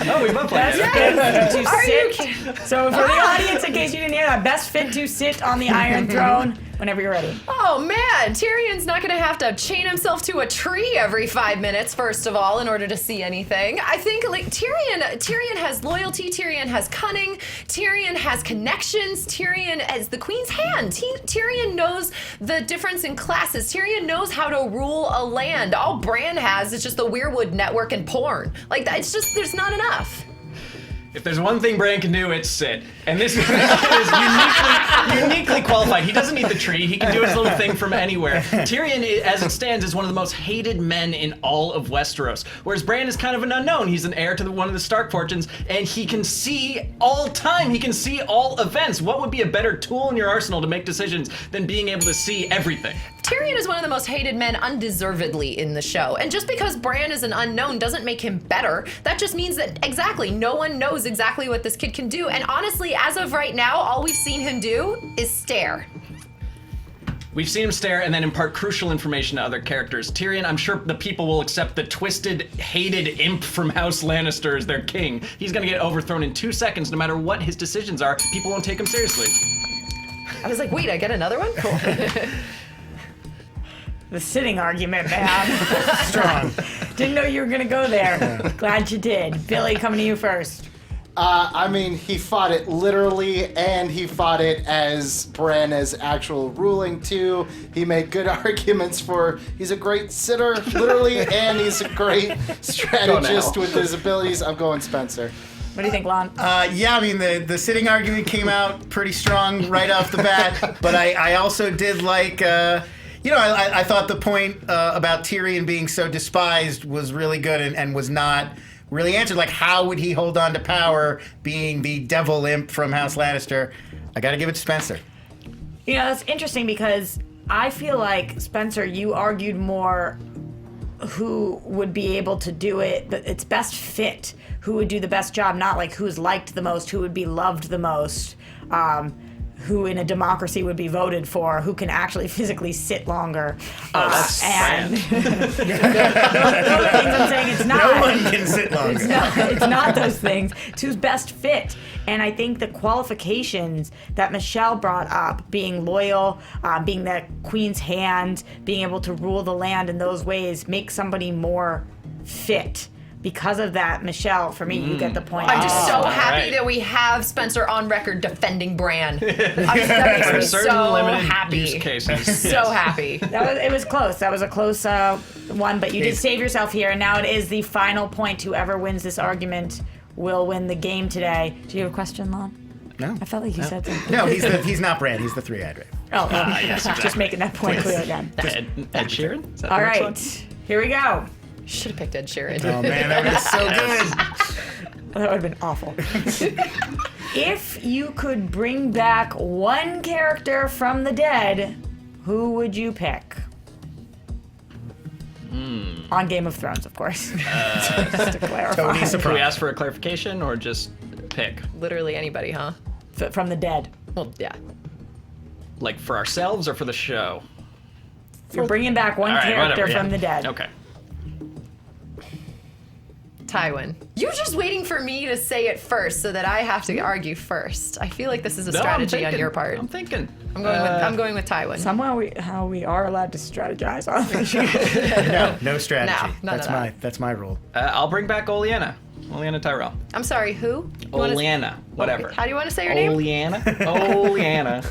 Oh, we both played Best it. fit to sit. So for the audience, in case you didn't hear that, best fit to sit on the Iron Throne. Whenever you're ready. Oh man, Tyrion's not gonna have to chain himself to a tree every 5 minutes, first of all, in order to see anything. I think like Tyrion has loyalty, Tyrion has cunning, Tyrion has connections, Tyrion has the Queen's hand. Tyrion knows the difference in classes. Tyrion knows how to rule a land. All Bran has is just the Weirwood network and porn. Like it's just there's not enough. If there's one thing Bran can do, it's sit. And this is uniquely qualified. He doesn't need the tree. He can do his little thing from anywhere. Tyrion, as it stands, is one of the most hated men in all of Westeros. Whereas Bran is kind of an unknown. He's an heir to one of the Stark fortunes, and he can see all time. He can see all events. What would be a better tool in your arsenal to make decisions than being able to see everything? Tyrion is one of the most hated men undeservedly in the show. And just because Bran is an unknown doesn't make him better. That just means that, exactly, no one knows exactly what this kid can do. And honestly, as of right now, all we've seen him do is stare. We've seen him stare and then impart crucial information to other characters. Tyrion, I'm sure the people will accept the twisted, hated imp from House Lannister as their king. He's gonna get overthrown in 2 seconds no matter what his decisions are. People won't take him seriously. I was like, wait, I get another one? Cool. The sitting argument, man. Strong. Didn't know you were going to go there. Glad you did. Billy, coming to you first. I mean, he fought it literally, and he fought it as Bran's actual ruling too. He made good arguments for he's a great sitter, literally, and he's a great strategist with his abilities. I'm going Spencer. What do you think, Lon? Yeah, I mean, the sitting argument came out pretty strong right off the bat, but I also did like... I thought the point about Tyrion being so despised was really good and was not really answered. Like, how would he hold on to power being the devil imp from House Lannister? I gotta give it to Spencer. You know, that's interesting because I feel like, Spencer, you argued more who would be able to do it, but it's best fit, who would do the best job, not like who's liked the most, who would be loved the most. Who in a democracy would be voted for, who can actually physically sit longer. That's and those are the things I'm saying it's not. No one can sit longer. It's not those things. It's who's best fit. And I think the qualifications that Michelle brought up, being loyal, being the queen's hand, being able to rule the land in those ways, make somebody more fit. Because of that, Michelle, for me, you get the point. I'm just so Oh, happy right. that we have Spencer on record defending Bran. That makes For me certain so limited happy. use cases. So happy. It was close. That was a close one, but you did save yourself here, and now it is the final point. Whoever wins this argument will win the game today. Do you have a question, Lon? No. I felt like you said something. No, he's not Bran. He's the three-eyed raven. Oh, yes, exactly. just making that point clear again. Ed Sheeran? Is that All the next right, one? here we go. Should have picked Ed Sheeran. Oh man, that was so good. That would have been awful. If you could bring back one character from the dead, who would you pick? On Game of Thrones, of course. Just to clarify. Tony Can we Soprano. ask for a clarification or just pick? Literally anybody, huh? From the dead. Well, yeah. Like for ourselves or for the show? You're bringing back one All right, character whatever, yeah. from the dead. Okay. Tywin. You're just waiting for me to say it first so that I have to argue first. I feel like this is a strategy on your part. I'm thinking. I'm going with Tywin. Somehow we are allowed to strategize on this show. No strategy. No, none of That's my rule. I'll bring back Olenna. Olenna Tyrell. I'm sorry, who? Olenna, whatever. How do you want to say your name? Olenna. Olenna.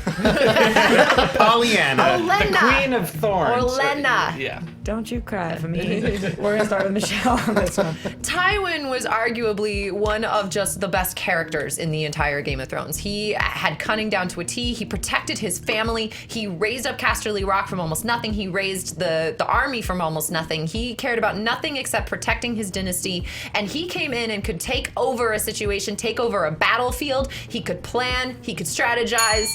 Pollyanna. Olenna. The Queen of Thorns. Olenna. Yeah. Don't you cry for me. We're gonna start with Michelle on this one. Tywin was arguably one of just the best characters in the entire Game of Thrones. He had cunning down to a T. He protected his family. He raised up Casterly Rock from almost nothing. He raised the army from almost nothing. He cared about nothing except protecting his dynasty. And he came in and could take over a situation, take over a battlefield. He could plan. He could strategize.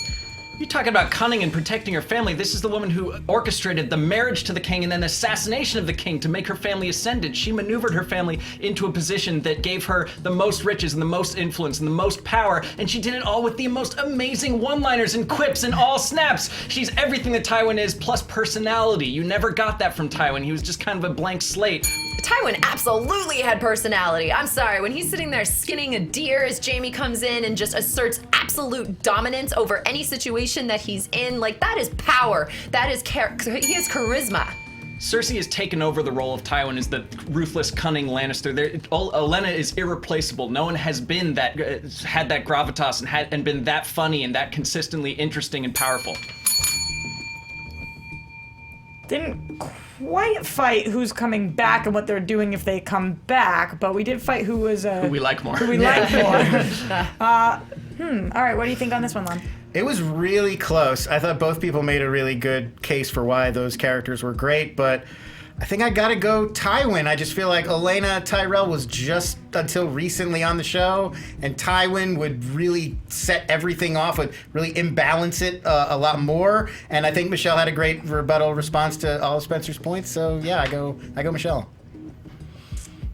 You're talking about cunning and protecting her family. This is the woman who orchestrated the marriage to the king and then the assassination of the king to make her family ascended. She maneuvered her family into a position that gave her the most riches and the most influence and the most power, and she did it all with the most amazing one-liners and quips and all snaps. She's everything that Tywin is, plus personality. You never got that from Tywin. He was just kind of a blank slate. Tywin absolutely had personality. I'm sorry, when he's sitting there skinning a deer as Jaime comes in and just asserts absolute dominance over any situation that he's in, like, that is power. That is he has charisma. Cersei has taken over the role of Tywin as the ruthless, cunning Lannister. Olenna is irreplaceable. No one has been that had that gravitas and been that funny and that consistently interesting and powerful. Didn't quite fight who's coming back and what they're doing if they come back, but we did fight who was Who we like more. Who we like more. All right, what do you think on this one, Lon? It was really close. I thought both people made a really good case for why those characters were great, but I think I gotta go Tywin. I just feel like Olenna Tyrell was just until recently on the show, and Tywin would really set everything off, would really imbalance it a lot more. And I think Michelle had a great rebuttal response to all of Spencer's points. So yeah, I go Michelle.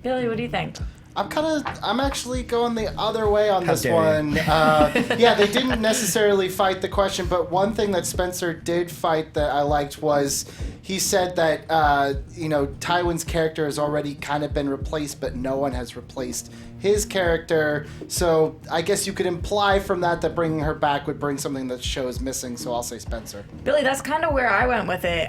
Billy, what do you think? I'm actually going the other way on How this dare one. Yeah, they didn't necessarily fight the question, but one thing that Spencer did fight that I liked was he said that, Tywin's character has already kind of been replaced, but no one has replaced his character. So I guess you could imply from that bringing her back would bring something that the show is missing, so I'll say Spencer. Billy, that's kind of where I went with it.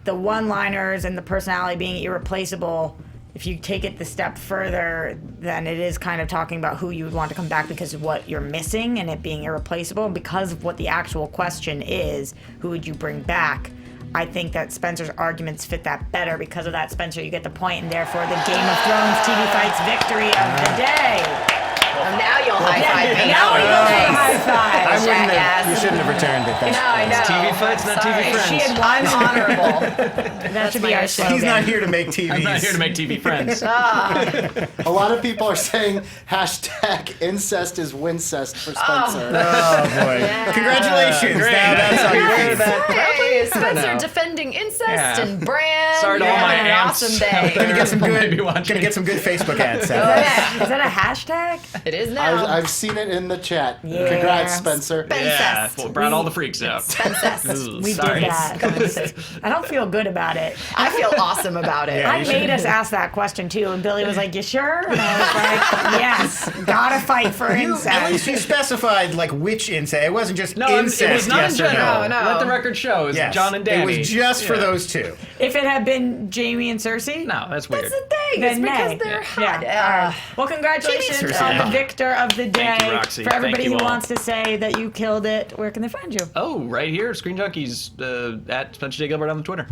The one-liners and the personality being irreplaceable. If you take it the step further, then it is kind of talking about who you would want to come back because of what you're missing and it being irreplaceable. And because of what the actual question is, who would you bring back? I think that Spencer's arguments fit that better. Because of that, Spencer, you get the point, and therefore the Game of Thrones TV Fights victory of the day. Well, now you'll high-five me. Now you'll high-five. I wouldn't have, you shouldn't have returned it. No, I know. TV fights, not Sorry. TV friends. She had I'm honorable. That should be my our issue. slogan. He's not here to make TVs. I'm not here to make TV friends. A lot of people are saying hashtag incest is wincest for Spencer. Oh boy! Congratulations! Great. Now that's on your Yes. face. Hey, Spencer know. defending incest Yeah. and brand. Sorry to all my Having an aunts. awesome day. Gonna get some Maybe good. watching. Gonna get some good Facebook ads. Is that a hashtag? It is now. I've seen it in the chat. Yeah. Congrats, Spencer. Yeah, Spencest. well, brought all the freaks out. Spencest. We Sorry. did that. I don't feel good about it. I feel awesome about it. Yeah. I made us ask that question too, and Billy was like, "You sure?" And I was like, "Yes, gotta fight for At least incest." you specified like which incest. It wasn't just No, incest. it was not yes in or general. no. No. Let the record show. It was Yes. John and Danny. It was just for Yeah. those two. If it had been Jamie and Cersei, No, that's weird. That's the thing. then It's because nay. they're hot. Yeah. All right. Well, congratulations Jamie on the Cersei. victor of the day. Thank you, Roxy. For everybody Thank you who all. wants to say that you killed it, where can they find you? Oh, right here, Screen Junkies at Spencer J. Gilbert on the Twitter.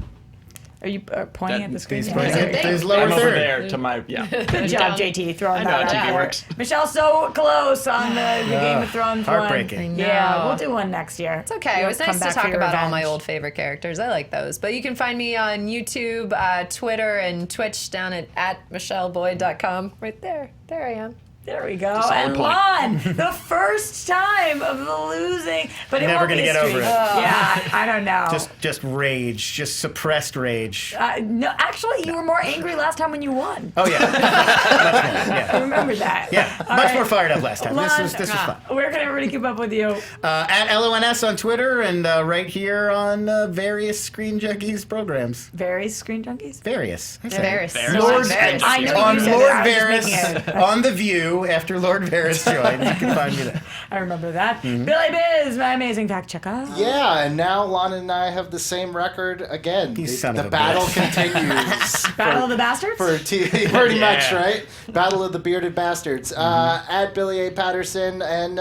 Are you pointing at the screen? He's Yeah. pointing it at big? his lower I'm over third. there to my Good job, JT, throwing I know that how out TV there. works. Michelle's so close on the Game of Thrones heartbreaking. one. Yeah, know. we'll do one next year. It's okay. It was nice to talk about all my old favorite characters. I like those. But you can find me on YouTube, Twitter, and Twitch down at michelleboyd.com. Right there. There I am. There we go. solid And point. Lon, the first time of the losing, but it Never won't gonna be a get over streak. it. Yeah, I don't know. Just rage, just suppressed rage. No, actually, you were more angry last time when you won. Oh yeah, much more. I Yeah, remember that. yeah, All much right. more fired up last time. Lon, This was fun. Where can everybody keep up with you? At LONS on Twitter and right here on various Screen Junkies programs. Various Screen Junkies? Various. I said Varys. Varys. Lord Varys. I know on you said Lord that. I was just making Varys on The View after Lord Varys joins. You can find me there. I remember that. Mm-hmm. Billy Biz, my amazing fact checker. Yeah, and now Lon and I have the same record again. You The- son of the a battle bitch. continues. Battle of the Bastards? For TV, pretty much, right? Battle of the Bearded Bastards. At Billy A. Patterson, and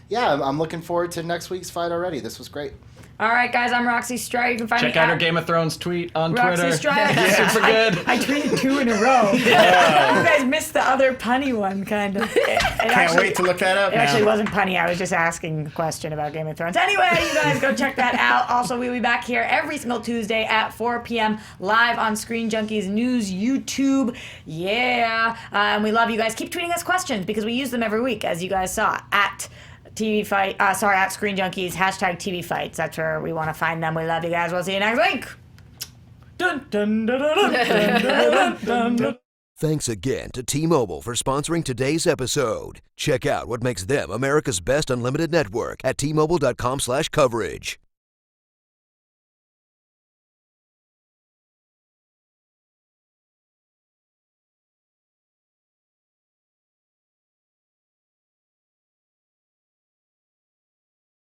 yeah, I'm looking forward to next week's fight already. This was great. All right, guys, I'm Roxy Striar. You can find Check me out at our Game of Thrones tweet on Roxy Twitter. Striar. Super good. I tweeted 2 in a row. You guys missed the other punny one, kind of. Can't wait to look that up It actually now. wasn't punny. I was just asking a question about Game of Thrones. Anyway, you guys go check that out. Also, we'll be back here every single Tuesday at 4 p.m. live on Screen Junkies News YouTube. Yeah. And we love you guys. Keep tweeting us questions because we use them every week, as you guys saw, at TV Fight. At Screen Junkies, hashtag TV Fights. That's where we want to find them. We love you guys. We'll see you next week. Dun, dun, dun, dun, dun, dun, dun, dun, dun. Thanks again to T-Mobile for sponsoring today's episode. Check out what makes them America's best unlimited network at T-Mobile.com/coverage.